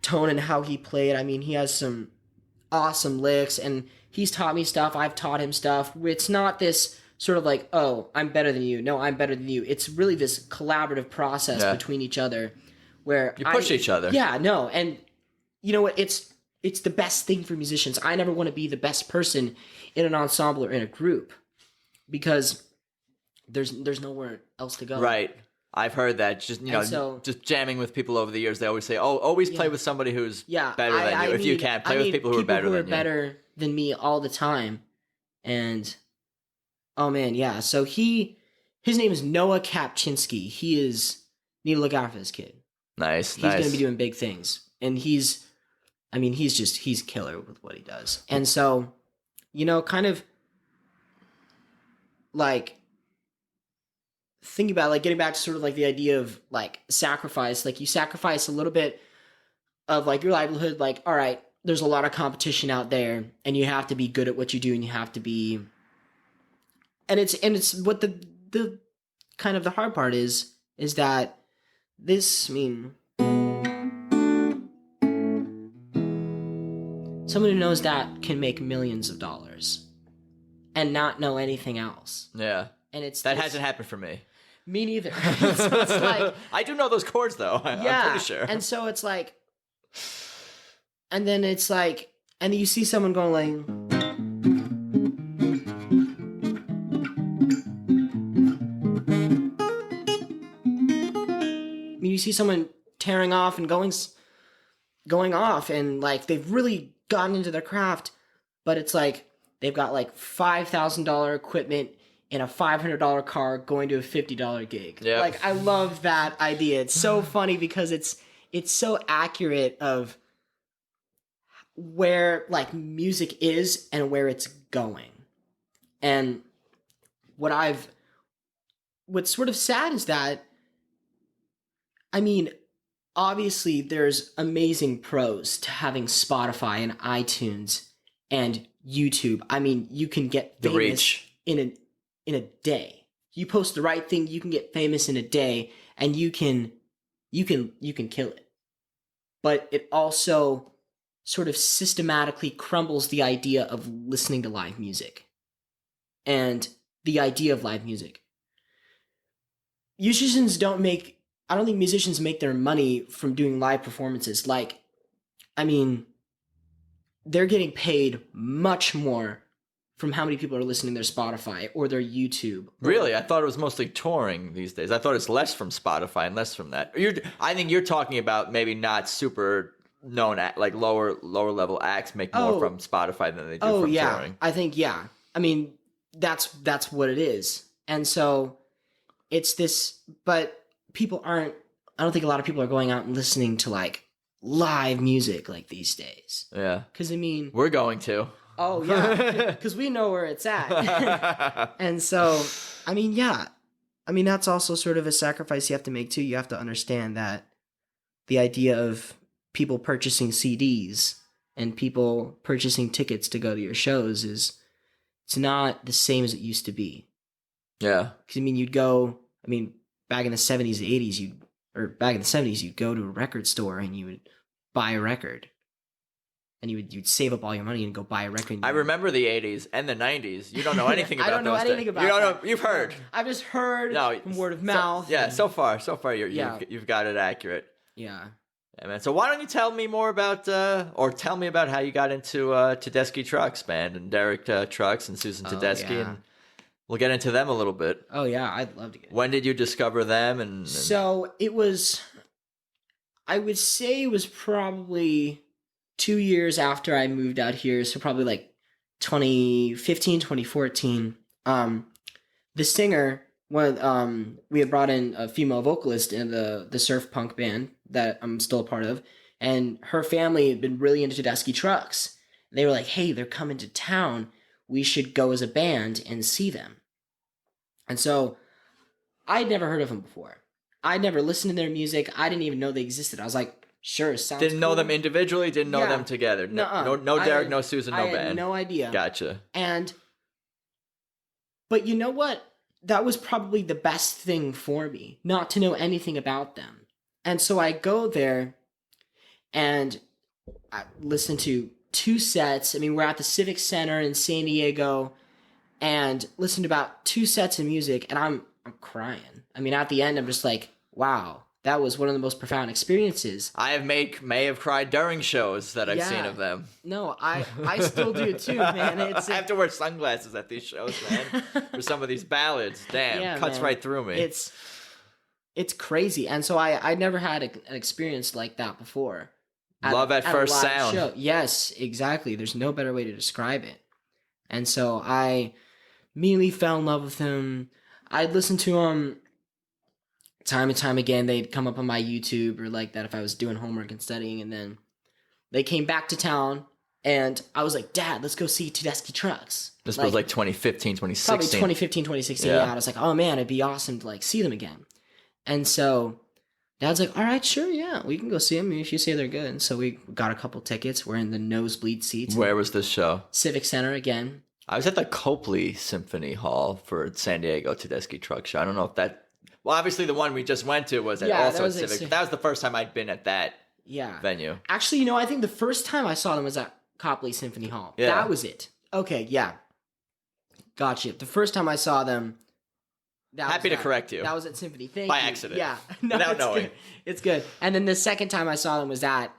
tone and how he played. I mean, he has some awesome licks, and he's taught me stuff. I've taught him stuff. It's not this sort of like, oh, I'm better than you. No, I'm better than you. It's really this collaborative process between each other where
you push each other.
Yeah, no. And you know what? It's the best thing for musicians. I never want to be the best person in an ensemble or in a group because there's nowhere else to go.
Right. I've heard that. Just just jamming with people over the years, they always say, "Oh, always play with somebody who's better than you. If you can, play with people who are better than you."
Better than me all the time. And oh man, yeah. So his name is Noah Kapczynski. Need to look out for this kid.
Nice.
He's going to be doing big things, and he's killer with what he does. And so, kind of like thinking about like getting back to sort of like the idea of like sacrifice. Like you sacrifice a little bit of like your livelihood. Like, all right, there's a lot of competition out there, and you have to be good at what you do, and you have to be. And it's what the kind of the hard part is that this, someone who knows that can make millions of dollars and not know anything else.
Yeah.
And
that hasn't happened for me.
Me neither. So it's like,
I do know those chords though. I'm pretty sure.
And so it's like, and then it's like, and you see someone going like, you see someone tearing off and going off, and like they've really gotten into their craft, but it's like they've got like $5,000 equipment in a $500 car going to a $50 gig.
Yep.
Like I love that idea. It's so funny because it's so accurate of where like music is and where it's going. And what's sort of sad is that, I mean, obviously there's amazing pros to having Spotify and iTunes and YouTube. I mean, you can get famous in a day. You post the right thing, you can get famous in a day, and you can kill it. But it also sort of systematically crumbles the idea of listening to live music and the idea of live music. I don't think musicians make their money from doing live performances. Like, I mean, they're getting paid much more from how many people are listening to their Spotify or their YouTube.
Really? I thought it was mostly touring these days. I thought it's less from Spotify and less from that. I think you're talking about maybe not super known, like lower level acts make more from Spotify than they do from touring.
I think, yeah. I mean, that's what it is. And so it's this, but I don't think a lot of people are going out and listening to like live music like these days.
Yeah.
Because I mean,
we're going to.
Oh yeah, because we know where it's at. And so, I mean, yeah. I mean, that's also sort of a sacrifice you have to make too. You have to understand that the idea of people purchasing CDs and people purchasing tickets to go to your shows it's not the same as it used to be.
Yeah.
Because I mean, back in the 70s, 80s, back in the 70s, you'd go to a record store and you would buy a record. And you'd save up all your money and go buy a record.
I remember the 80s and the 90s. You don't know anything about those.
I don't know anything about
you don't
that.
know. You've heard.
I've just heard from word of mouth.
So far you've got it accurate.
Yeah.
Yeah, man. So why don't you tell me more about, or tell me about how you got into Tedeschi Trucks Band and Derek Trucks and Susan Tedeschi, and we'll get into them a little bit.
Oh yeah, I'd love to get.
When did you discover them? And
so it was, I would say it was probably 2 years after I moved out here, so probably like 2015, 2014. The singer, we had brought in a female vocalist in the surf punk band that I'm still a part of, and her family had been really into Tedeschi Trucks. They were like, hey, they're coming to town. We should go as a band and see them. And so I'd never heard of them before. I'd never listened to their music. I didn't even know they existed. I was like, sure, sounds
Didn't know
cool.
them individually, didn't know them together. No Derek, no Susan, no band.
I had no idea.
Gotcha.
But you know what? That was probably the best thing for me, not to know anything about them. And so I go there and I listen to 2 sets. I mean, we're at the Civic Center in San Diego and listened to about 2 sets of music, and I'm crying. I mean, at the end, I'm just like, wow. That was one of the most profound experiences.
I may have cried during shows that I've seen of them.
No, I still do too, man.
I have to wear sunglasses at these shows, man, for some of these ballads. Damn, cuts right through me.
It's crazy. And so I never had an experience like that before.
Love at first sound.
Show. Yes, exactly. There's no better way to describe it. And so I immediately fell in love with him. I'd listen to him time and time again. They'd come up on my YouTube or like that if I was doing homework and studying. And then they came back to town, and I was like, Dad, let's go see Tedeschi Trucks.
This was like 2015, 2016.
Probably 2015, 2016. Yeah. I was like, oh man, it'd be awesome to like see them again. And so Dad's like, all right, sure, yeah, we can go see them if you say they're good. And so we got a couple tickets. We're in the nosebleed seats.
Where was this show?
Civic Center again.
I was at the Copley Symphony Hall for San Diego Tedeschi Truck Show. I don't know if that... Well, obviously the one we just went to was also at Civic. That was the first time I'd been at that venue.
Actually, I think the first time I saw them was at Copley Symphony Hall. Yeah. That was it. Okay, yeah. Gotcha. The first time I saw them...
Happy to correct you.
That was at Symphony. Thank
By
you.
accident.
Yeah.
Without knowing.
Good. It's good. And then the second time I saw them was at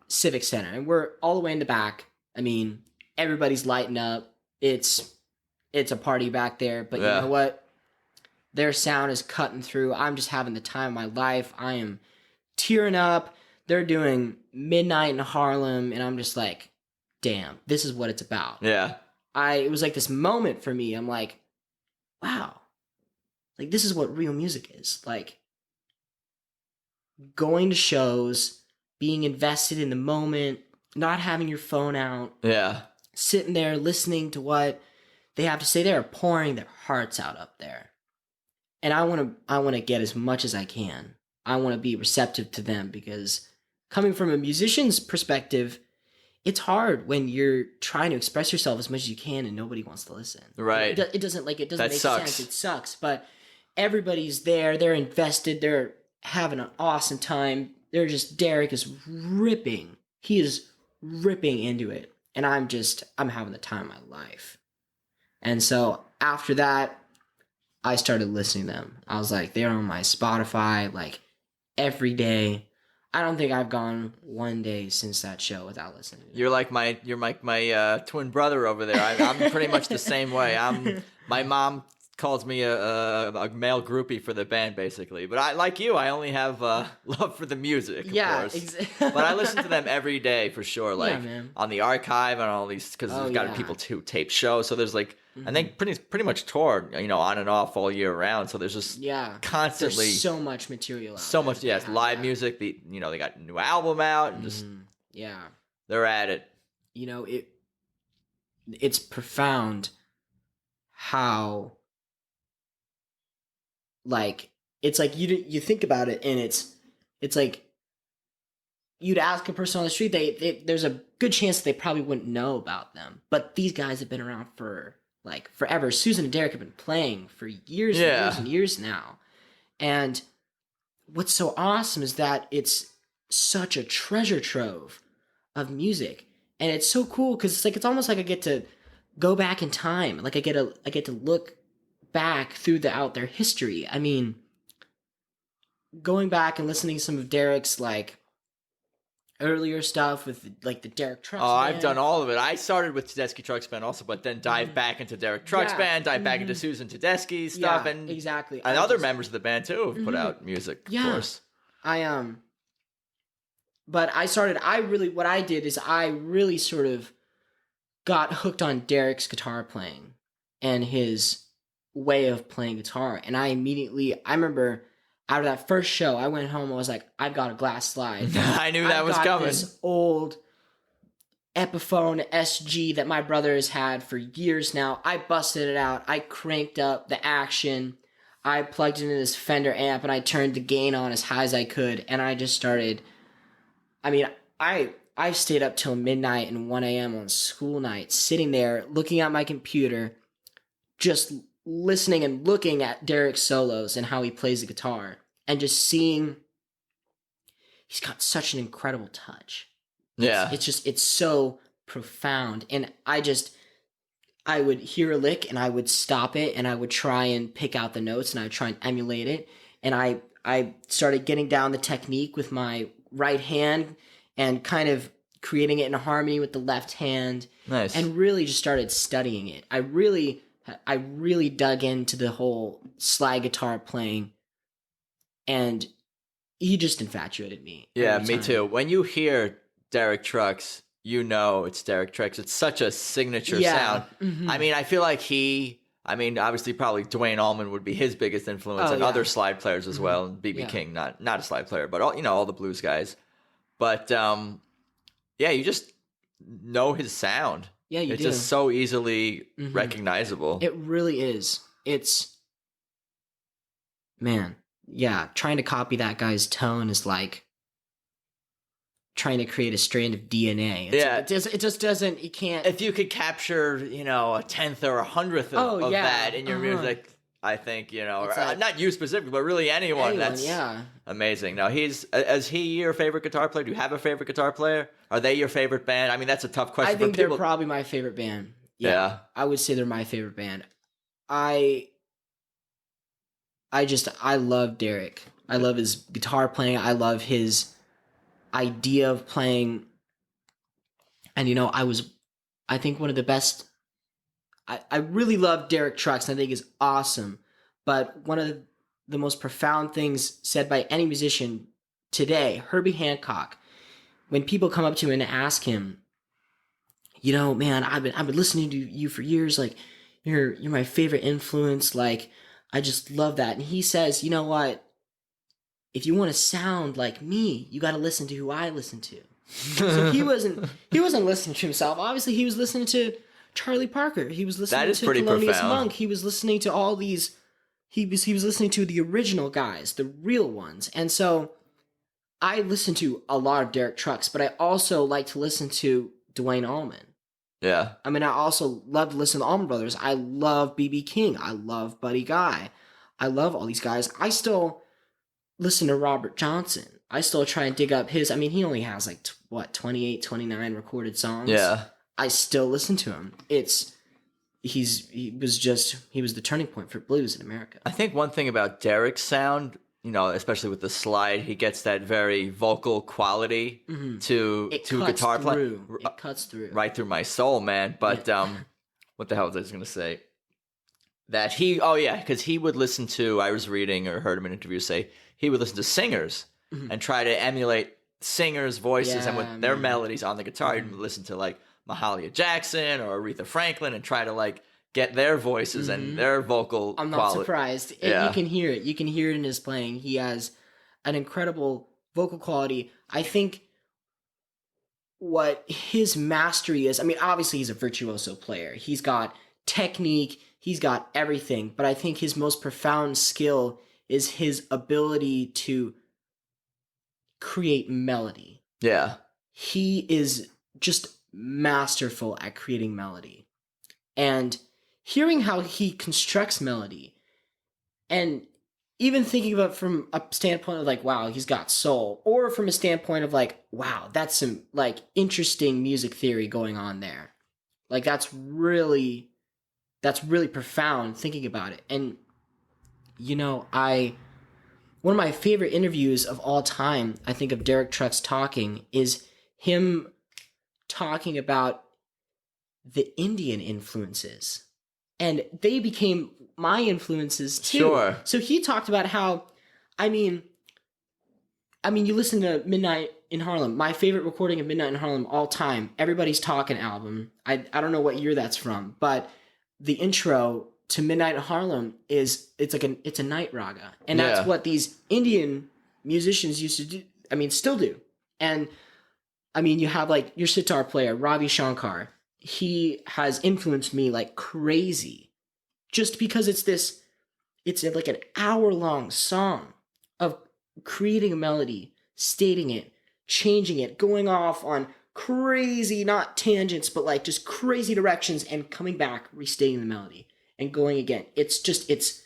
Civic Center. And we're all the way in the back. I mean, everybody's lighting up. It's a party back there. But you know what? Their sound is cutting through. I'm just having the time of my life. I am tearing up. They're doing Midnight in Harlem. And I'm just like, damn, this is what it's about.
Yeah.
It was like this moment for me. I'm like, wow. Like, this is what real music is. Like, going to shows, being invested in the moment, not having your phone out.
Yeah.
Sitting there listening to what they have to say. They're pouring their hearts out up there. And I want to get as much as I can. I want to be receptive to them, because coming from a musician's perspective, it's hard when you're trying to express yourself as much as you can and nobody wants to listen.
Right.
It doesn't make
sucks.
sense. It sucks. But everybody's there. They're invested. They're having an awesome time. Derek is ripping. He is ripping into it. And I'm having the time of my life. And so after that, I started listening to them. I was like, they're on my Spotify like every day. I don't think I've gone one day since that show without listening to them.
You're like my twin brother over there. I'm pretty much the same way. My mom calls me a male groupie for the band, basically. But I, like you, I only have love for the music, of course. But I listen to them every day for sure. Like on the archive and all these, because there's got people who tape shows. So there's like, and they pretty much tour, on and off all year round. So there's just constantly
there's so much material out
so there. Much, yes, live music. They got a new album out, and just they're at it.
It's profound how, like, it's like you think about it, and it's like you'd ask a person on the street, they there's a good chance that they probably wouldn't know about them, but these guys have been around for like forever. Susan and Derek have been playing for years and years and years now, and what's so awesome is that it's such a treasure trove of music, and it's so cool because it's almost like I get to go back in time, like I get to look back throughout their history. I mean, going back and listening to some of Derek's like earlier stuff with like the Derek Trucks Band.
I've done all of it. I started with Tedeschi Trucks Band also, but then dived back into Derek Trucks Band, dived back into Susan Tedeschi stuff, and
exactly.
And other members of the band too have put out music, of course.
But what I did is I really sort of got hooked on Derek's guitar playing and his way of playing guitar. And I remember out of that first show, I went home, I was like, I've got a glass slide.
I knew that was coming.
This old Epiphone SG that my brother has had for years now. I busted it out. I cranked up the action. I plugged it into this Fender amp, and I turned the gain on as high as I could. And I just started, I stayed up till midnight and 1 a.m. on school nights, sitting there, looking at my computer, just listening and looking at Derek's solos and how he plays the guitar, and just seeing he's got such an incredible touch. It's so profound. And I would hear a lick and I would stop it and I would try and pick out the notes and I would try and emulate it. And I started getting down the technique with my right hand and kind of creating it in harmony with the left hand.
Nice.
And really just started studying it. I really dug into the whole slide guitar playing and he just infatuated me.
Yeah,
every
me
time.
too. When you hear Derek Trucks, you know it's Derek Trucks. It's such a signature sound.
Mhm.
I mean, I feel like obviously probably Dwayne Allman would be his biggest influence,
Oh,
and
yeah.
other slide players as well, and B.B.
Yeah.
King, not a slide player, but all the blues guys. But yeah, you just know his sound.
Yeah, you
it's
do.
just so easily recognizable.
It really is. It's, man, yeah, trying to copy that guy's tone is like trying to create a strand of DNA. It just doesn't, you can't.
If you could capture, a tenth or 100th of that in your music, I think, or, not you specifically, but really anyone that's amazing. Now, is he your favorite guitar player? Do you have a favorite guitar player? Are they your favorite band? I mean, that's a tough question.
I think they're probably my favorite band. Yeah. I would say they're my favorite band. I love Derek. I love his guitar playing. I love his idea of playing. And, I think one of the best, I really love Derek Trucks, and I think he's awesome. But one of the most profound things said by any musician today, Herbie Hancock, when people come up to him and ask him, man, I've been listening to you for years. Like, you're my favorite influence. Like, I just love that. And he says, you know what? If you want to sound like me, you got to listen to who I listen to. So he wasn't listening to himself. Obviously, he was listening to Charlie Parker. He was listening to Thelonious Monk. He was listening to all these. He was listening to the original guys, the real ones. And so I listen to a lot of Derek Trucks, but I also like to listen to Dwayne Allman.
Yeah.
I mean, I also love to listen to the Allman Brothers. I love B.B. King. I love Buddy Guy. I love all these guys. I still listen to Robert Johnson. I still try and dig up his. I mean, he only has 28, 29 recorded songs.
Yeah.
I still listen to him. He was the turning point for blues in America.
I think one thing about Derek's sound, especially with the slide, he gets that very vocal quality to guitar play.
It cuts through.
Right through my soul, man. But what the hell was I going to say? That because he would listen to, I was reading or heard him in an interview say, he would listen to singers and try to emulate singers' voices and with their melodies on the guitar. He'd listen to like Mahalia Jackson or Aretha Franklin and try to get their voices and their vocal
I'm not
quality.
Surprised. You can hear it. You can hear it in his playing. He has an incredible vocal quality. I think what his mastery is, I mean, obviously he's a virtuoso player. He's got technique. He's got everything. But I think his most profound skill is his ability to create melody.
Yeah.
He is just masterful at creating melody. And hearing how he constructs melody and even thinking about it from a standpoint of wow, he's got soul, or from a standpoint of wow, that's some interesting music theory going on there. That's really profound thinking about it. And one of my favorite interviews of all time, I think, of Derek Trucks talking is him talking about the Indian influences. And they became my influences too.
Sure.
So he talked about how, I mean, you listen to Midnight in Harlem, my favorite recording of Midnight in Harlem all time, Everybody's Talking album. I don't know what year that's from, but the intro to Midnight in Harlem it's a night raga. And that's what these Indian musicians used to do. I mean, still do. And I mean, you have your sitar player, Ravi Shankar. He has influenced me like crazy just because it's like an hour-long song of creating a melody, stating it, changing it, going off on crazy, not tangents, but just crazy directions and coming back, restating the melody and going again. It's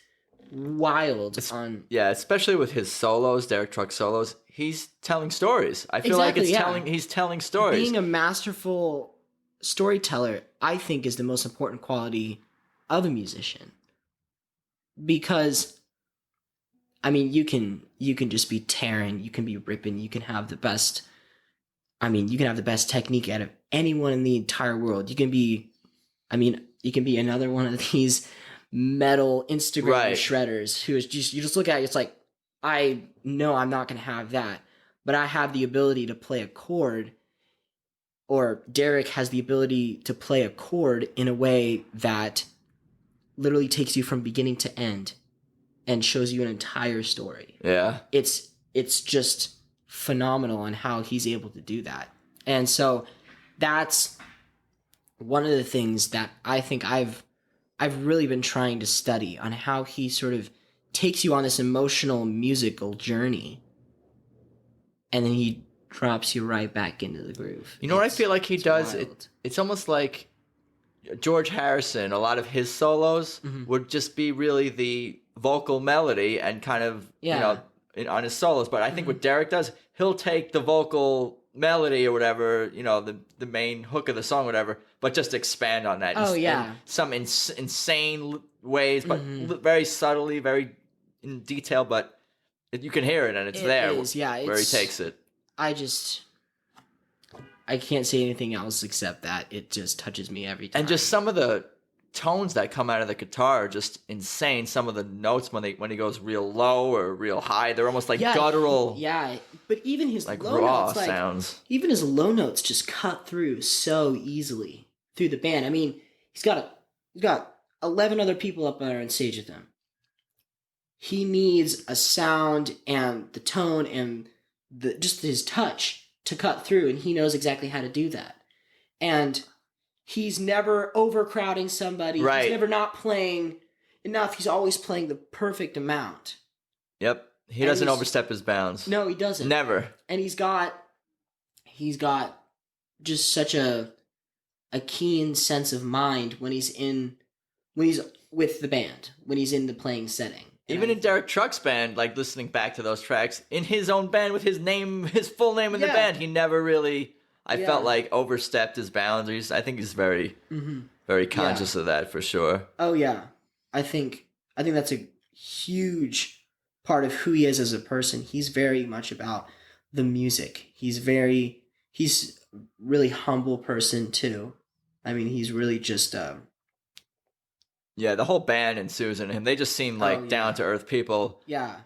wild.
Especially with his solos, Derek Trucks solos, he's telling stories. I feel he's telling stories.
Being a masterful storyteller, I think, is the most important quality of a musician. Because I mean, you can just be tearing, you can be ripping, you can have the best technique out of anyone in the entire world. You can be another one of these metal Instagram shredders who is just, you just look at it, it's like, I know I'm not going to have that, but I have the ability to play a chord, or Derek has the ability to play a chord in a way that literally takes you from beginning to end and shows you an entire story.
Yeah.
It's just phenomenal on how he's able to do that. And so that's one of the things that I think I've really been trying to study, on how he sort of takes you on this emotional musical journey, and then he drops you right back into the groove.
You know what I feel like he does?
Wild.
It's almost like George Harrison. A lot of his solos would just be really the vocal melody and kind of, on his solos. But I think what Derek does, he'll take the vocal melody or whatever, the main hook of the song, whatever, but just expand on that.
Oh,
in some insane ways, but very subtly, very in detail, but you can hear it and it's there where he takes it.
I can't say anything else except that it just touches me every time.
And just some of the tones that come out of the guitar are just insane. Some of the notes when he goes real low or real high, they're almost like guttural.
Yeah, but even his
like
low
raw
notes,
sounds.
Even his low notes just cut through so easily through the band. I mean, he's got 11 other people up there on stage with him. He needs a sound and the tone and just his touch to cut through, and he knows exactly how to do that. And he's never overcrowding somebody.
Right.
He's never not playing enough. He's always playing the perfect amount.
Yep. He doesn't overstep his bounds.
No, he doesn't.
Never.
And he's got just such a keen sense of mind when he's with the band, when he's in the playing setting.
Even in Derek Trucks Band, like listening back to those tracks, in his own band with his full name in the band, he never really, felt like overstepped his boundaries. I think he's very, very conscious of that for sure.
Oh yeah, I think that's a huge part of who he is as a person. He's very much about the music. He's a really humble person too. I mean, he's really just.
Yeah, the whole band and Susan and him, they just seem like down-to-earth people.
Yeah.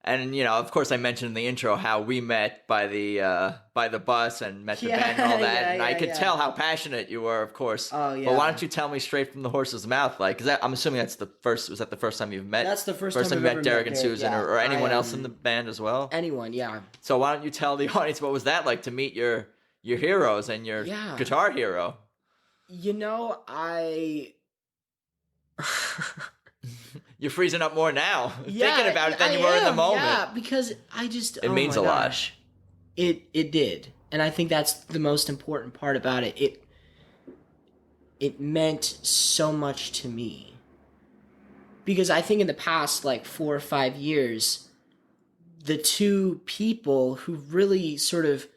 And, of course, I mentioned in the intro how we met by the bus and met the band and all that. And I could tell how passionate you were, of course.
Oh, yeah.
But why don't you tell me straight from the horse's mouth? Like, I'm assuming was that the first time you've met?
That's the first
time you
I've
met Derek
met
and Susan or anyone else in the band as well?
Anyone, yeah.
So why don't you tell the audience, what was that like to meet your heroes and your guitar hero? You're freezing up more now, thinking about it than you were in the moment.
Yeah, because it
means a lot.
It did, and I think that's the most important part about it. It meant so much to me, because I think in the past 4 or 5 years, the two people who really sort of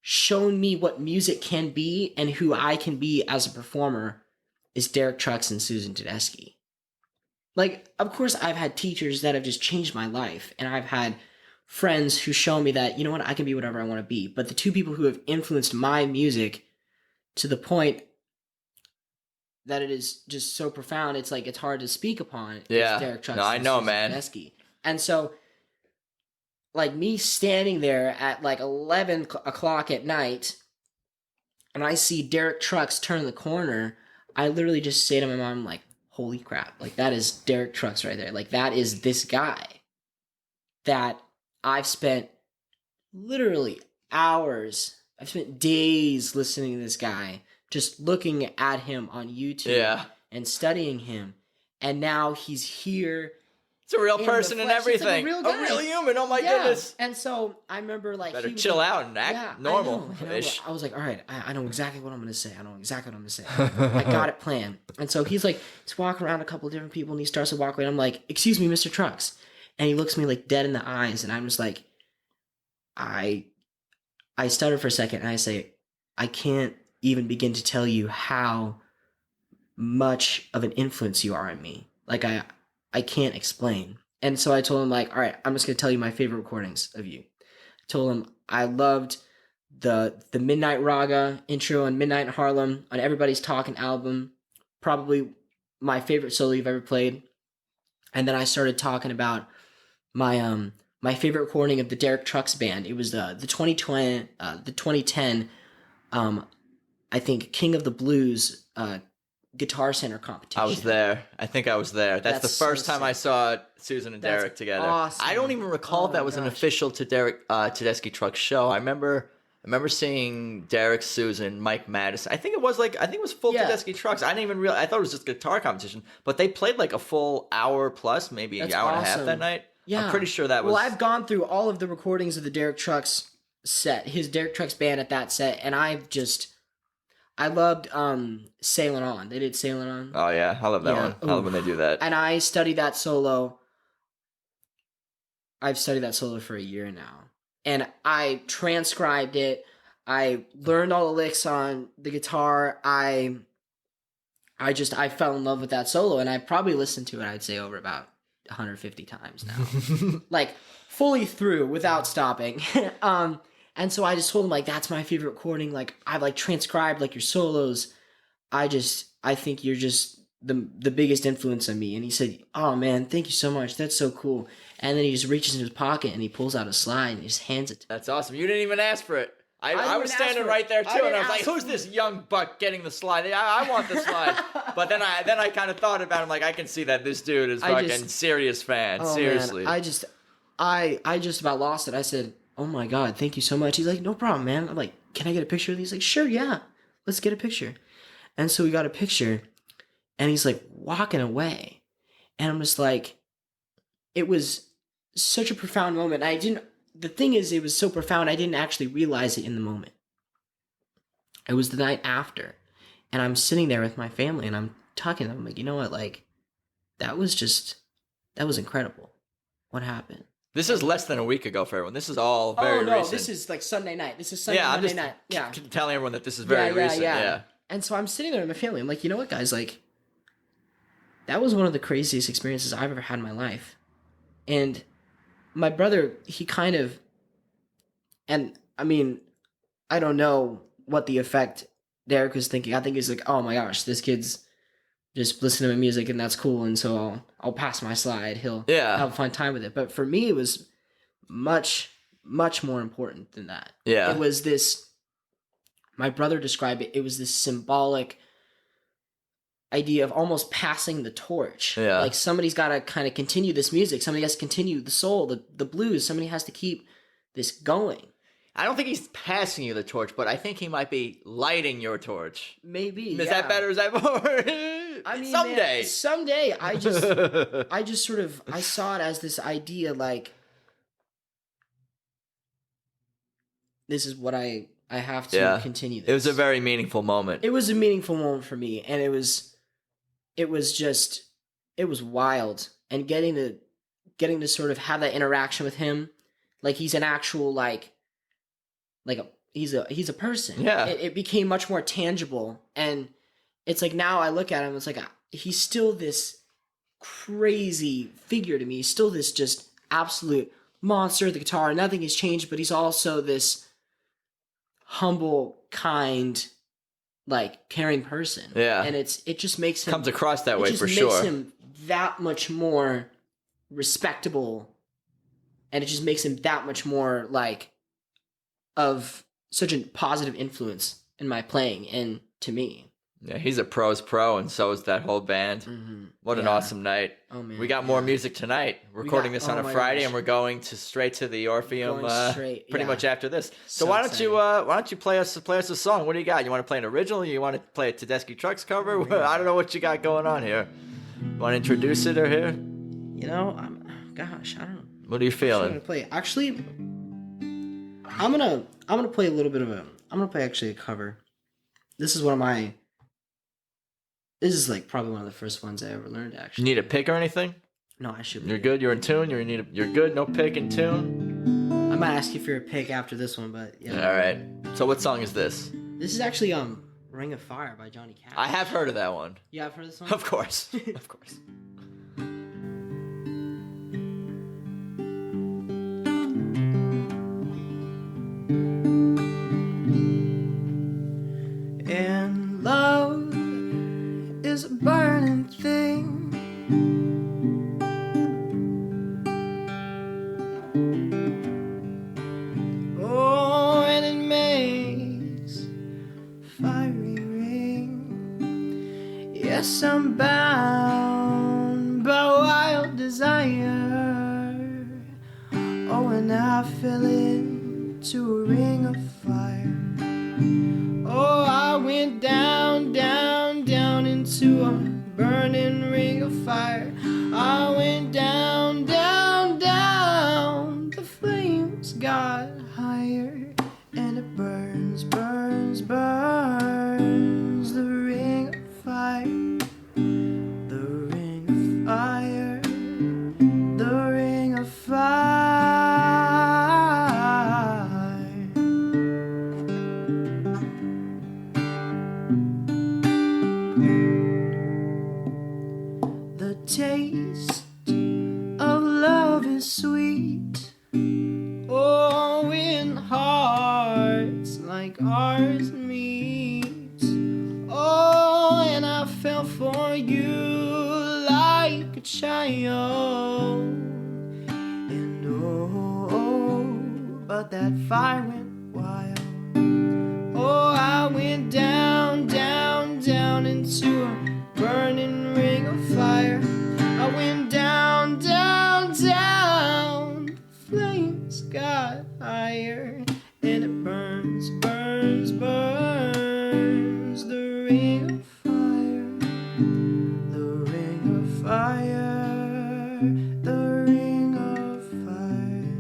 shown me what music can be and who I can be as a performer is Derek Trucks and Susan Tedeschi. Of course, I've had teachers that have just changed my life, and I've had friends who show me that, I can be whatever I want to be. But the two people who have influenced my music to the point that it is just so profound, it's hard to speak upon.
Yeah,
Derek Trucks
I know,
Susan
man.
Tedeschi. And so, me standing there at 11 o'clock at night, and I see Derek Trucks turn the corner, I literally just say to my mom, holy crap, that is Derek Trucks right there. That is this guy that I've spent literally hours, I've spent days listening to this guy, just looking at him on YouTube and studying him. And now he's here.
It's a real person and everything.
It's a real
human. Oh my goodness.
And so I remember
better chill out and act normal-ish.
I was all right, I know exactly what I'm going to say. I got it planned. And so he's walking around a couple of different people, and he starts to walk away. And I'm like, excuse me, Mr. Trucks. And he looks me dead in the eyes. And I'm just I stutter for a second, and I say, I can't even begin to tell you how much of an influence you are on me. I can't explain. And so I told him, all right, I'm just going to tell you my favorite recordings of you. I told him I loved the Midnight Raga intro on Midnight in Harlem on Everybody's Talking album. Probably my favorite solo you've ever played. And then I started talking about my my favorite recording of the Tedeschi Trucks Band. It was the 2010, I think King of the Blues Guitar Center competition.
I was there. I think I was there. That's the first time I saw Susan and Derek together.
Awesome.
I don't even recall if that was an official Tedeschi Trucks show. I remember seeing Derek, Susan, Mike Madison. I think it was full Tedeschi Trucks. I didn't even realize. I thought it was just a guitar competition, but they played like a full hour plus, maybe an hour and a half that night.
Yeah.
I'm pretty sure that was.
Well, I've gone through all of the recordings of the Tedeschi Trucks set, his Tedeschi Trucks Band at that set, and I loved Sailing On. They did Sailing On.
Oh yeah, I love that one. I love when they do that.
And I studied that solo. I've studied that solo for a year now. And I transcribed it. I learned all the licks on the guitar. I fell in love with that solo, and I probably listened to it, I'd say, over about 150 times now. Like, fully through without stopping. And so I just told him, like, that's my favorite recording. Like, I've, like, transcribed, like, your solos. I think you're just the biggest influence on me. And he said, oh, man, thank you so much. That's so cool. And then he just reaches in his pocket and he pulls out a slide and he just hands it to me.
That's awesome. You didn't even ask for it. I was standing right there, too, and I was like, who's this young buck getting the slide? I want the slide. But then I kind of thought about him, like, I can see that this dude is fucking serious fan.
Oh,
seriously.
Man, I just about lost it. I said, oh my God, thank you so much. He's like, no problem, man. I'm like, can I get a picture of these? He's like, sure, yeah. Let's get a picture. And so we got a picture, and he's like walking away. And I'm just like, it was such a profound moment. The thing is, it was so profound, I didn't actually realize it in the moment. It was the night after, and I'm sitting there with my family, and I'm talking to them. I'm like, you know what, like, that was incredible. What happened?
This is less than a week ago for everyone. This is all very recent.
This is like Sunday night. This is Monday night. Yeah,
I'm just telling everyone that this is very recent. Yeah.
And so I'm sitting there with my family. I'm like, you know what, guys? Like, that was one of the craziest experiences I've ever had in my life. And my brother, he kind of, and I mean, I don't know what the effect Derek was thinking. I think he's like, oh my gosh, this kid's just listening to my music and that's cool. And so I'll pass my slide. He'll have a fun time with it. But for me, it was much, much more important than that.
Yeah.
It was this, my brother described it, it was this symbolic idea of almost passing the torch.
Yeah.
Like somebody's got to kind of continue this music. Somebody has to continue the soul, the blues. Somebody has to keep this going.
I don't think he's passing you the torch, but I think he might be lighting your torch.
Maybe.
Is that better? Is that more?
I mean,
someday.
Man, someday. I just sort of, I saw it as this idea, like, this is what I have to continue this.
It was a very meaningful moment.
It was a meaningful moment for me, and it was wild. And getting to sort of have that interaction with him, like he's an actual, he's a person.
Yeah.
It became much more tangible, and it's like now I look at him, it's like he's still this crazy figure to me. He's still this just absolute monster of the guitar. Nothing has changed, but he's also this humble, kind, like caring person.
Yeah.
And it just makes him
comes across that way for sure.
It just makes him that much more respectable, and it just makes him that much more like of such a positive influence in my playing and to me.
Yeah, he's a pro's pro, and so is that whole band.
Mm-hmm.
What an awesome night.
Oh, man.
We got more music tonight. We're recording this on a Friday, and we're going straight to the Orpheum pretty much after this. So why don't you play us a song? What do you got? You want to play an original? You want to play a Tedeschi Trucks cover? I don't know what you got going on here. You want to introduce it or here?
You know, I don't know.
What are you feeling?
I'm gonna play. Actually, I'm gonna play a little bit of I'm gonna play actually a cover. This is like probably one of the first ones I ever learned, actually.
You need a pick or anything?
No, I should.
You're good. You're in tune. You're good. No pick in tune.
I might ask you for a pick after this one, but yeah.
All right. So what song is this?
This is actually "Ring of Fire" by Johnny Cash.
I have heard of that one.
You have heard of this one?
Of course. Of course.
And love is a burning thing. yes, I'm bound by wild desire. Oh, and I fell into a ring of fire. Oh, I went down, down, down into a burning ring of fire. I went down, down, down. The flames got higher, and it burns, burns, burns. The ring of fire, the ring of fire, the ring of fire. The taste of love is sweet. Oh, when hearts like ours meet. Oh, and I fell for you like a child. And oh, but that fire went wild. Oh, I went down, down, down into a burning ring of fire. I went down, down, down. The flames got higher, and it burns, burns, burns. The ring of fire, the ring of fire, the ring of fire.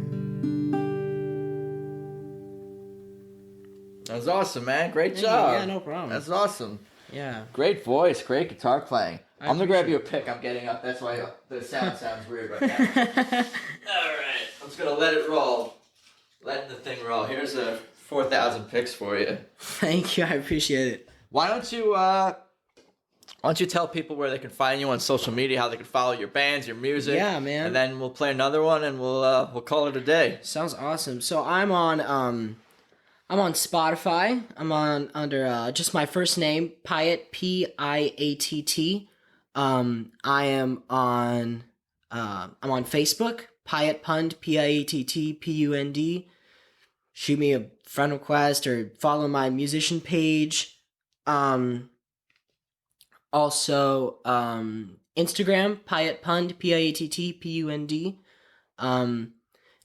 That was awesome, man. Great job.
Yeah, no problem.
That's awesome.
Yeah.
Great voice, great guitar playing.
I
I'm gonna grab you a
appreciate
pick. I'm getting up. That's why the sound sounds weird right now. All right, I'm just gonna let it roll. Letting the thing roll. Here's a 4,000 picks for you.
Thank you. I appreciate it.
Why don't you tell people where they can find you on social media, how they can follow your bands, your music?
Yeah, man.
And then we'll play another one, and we'll call it a day.
Sounds awesome. So I'm on Spotify. I'm on under just my first name, Piatt, Piatt. I'm on Facebook, Piatt Pund, PIATT PUND. Shoot me a friend request or follow my musician page. Also Instagram, Piatt Pund, PIATT PUND. And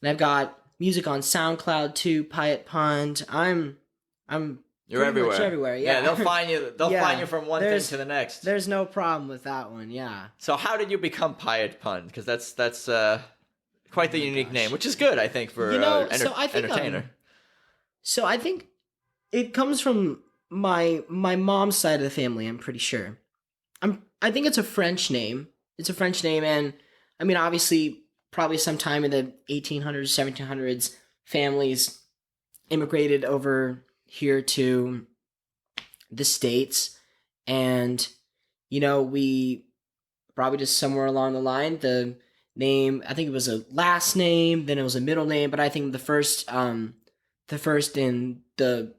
I've got music on SoundCloud too, Piatt Pund. I'm
You're everywhere.
much everywhere. Yeah,
they'll find you. They'll
Yeah,
find you from one thing to the next.
There's no problem with that one. Yeah.
So how did you become Piatt Pund? Because that's quite the unique name, which is good, I think, for entertainer.
So I think it comes from my mom's side of the family. I'm pretty sure. I think it's a French name. It's a French name, and I mean, obviously, probably sometime in the 1800s, 1700s, families immigrated over here to the States, and we probably just somewhere along the line, the name, I think it was a last name, then it was a middle name, but I think the first in the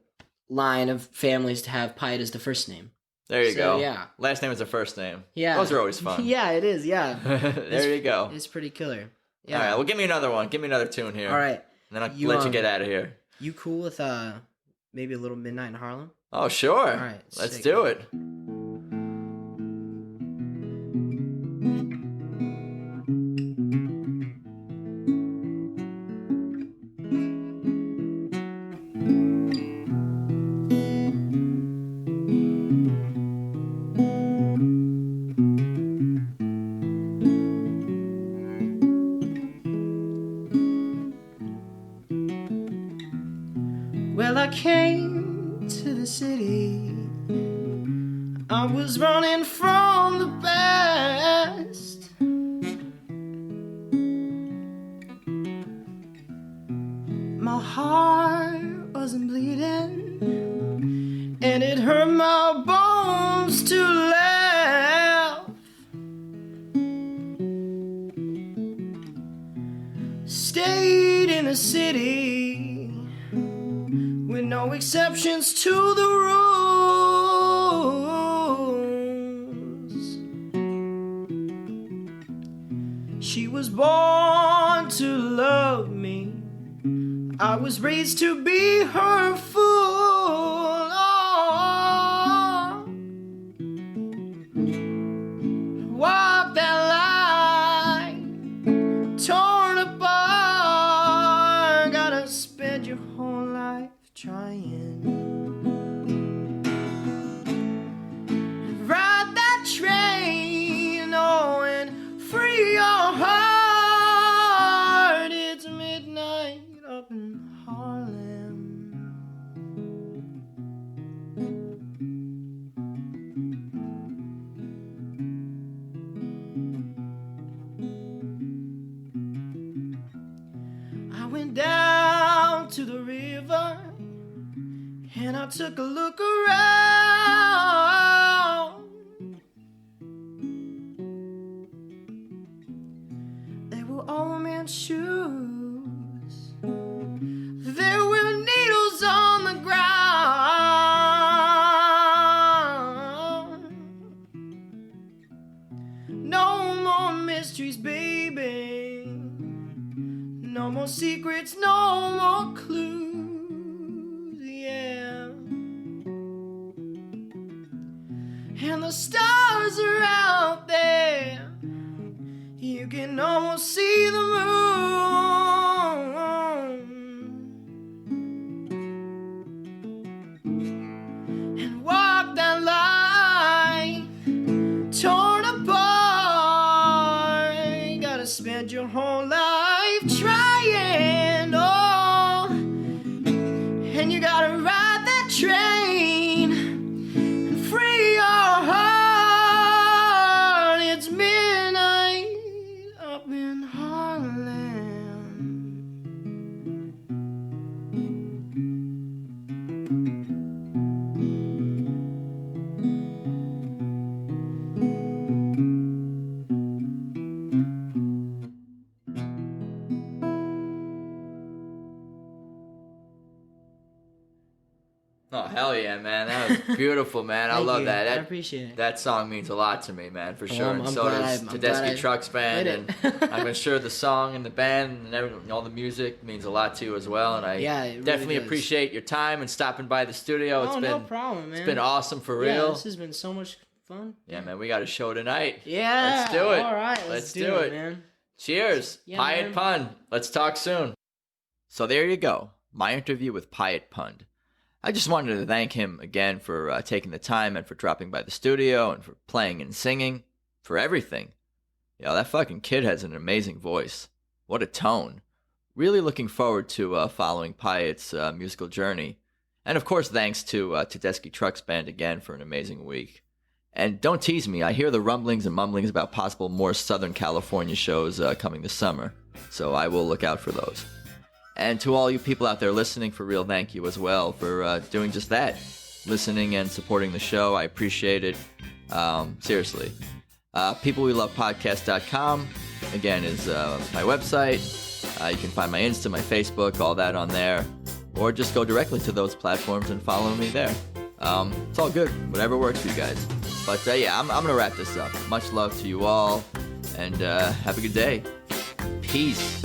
line of families to have Piatt as the first name.
There you go.
Yeah.
Last name is the first name.
Yeah.
Those are always fun.
Yeah, it is. Yeah.
There you go.
It's pretty killer. Yeah.
All right. Well, give me another one. Give me another tune here.
All right.
And then I'll let you get out of here.
You cool with maybe a little Midnight in Harlem?
Oh, sure.
All right.
Let's do it.
Well, I came to the city. I was running from the past. My heart wasn't bleeding, and it hurt my bones to laugh. Stayed in the city with no exceptions to the rules. She was born to love me. I was raised to be her fool. Oh. trying. Ride that train, oh, and free your heart. It's midnight up in Harlem. I went down to the river and I took a look around. They were old men's shoes. There were needles on the ground. No more mysteries, baby. No more secrets, no more clues, yeah. And the stars are out there. You can almost see the moon. And walk that line, torn apart. You gotta spend your whole life trying, oh. And you gotta ride that train and free your heart. It's midnight up in Harlem.
Oh, hell yeah, man. That was beautiful, man. I love that.
I appreciate it.
That song means a lot to me, man, for sure.
I'm
And so
glad
does
I'm
Tedeschi
glad I
Trucks Band.
did
And
it.
I'm sure the song and the band and all the music means a lot to you as well. And I
It
definitely
really does.
appreciate your time and stopping by the studio.
Oh, no problem, man.
It's been awesome for
Yeah,
real.
this has been so much fun.
Yeah, man, we got a show tonight.
Yeah.
Let's do it.
All right,
Let's
do it, man.
Cheers.
Yeah,
Piatt
man.
Pund. Let's talk soon. So there you go. My interview with Piatt Pund. I just wanted to thank him again for taking the time and for dropping by the studio and for playing and singing, for everything. Yo, that fucking kid has an amazing voice. What a tone. Really looking forward to following Piatt's musical journey. And of course, thanks to Tedeschi Trucks Band again for an amazing week. And don't tease me, I hear the rumblings and mumblings about possible more Southern California shows coming this summer, so I will look out for those. And to all you people out there listening, for real, thank you as well for doing just that. Listening and supporting the show. I appreciate it. Seriously. PeopleWeLovePodcast.com, again, is my website. You can find my Insta, my Facebook, all that on there. Or just go directly to those platforms and follow me there. It's all good. Whatever works for you guys. But yeah, I'm going to wrap this up. Much love to you all. And have a good day. Peace.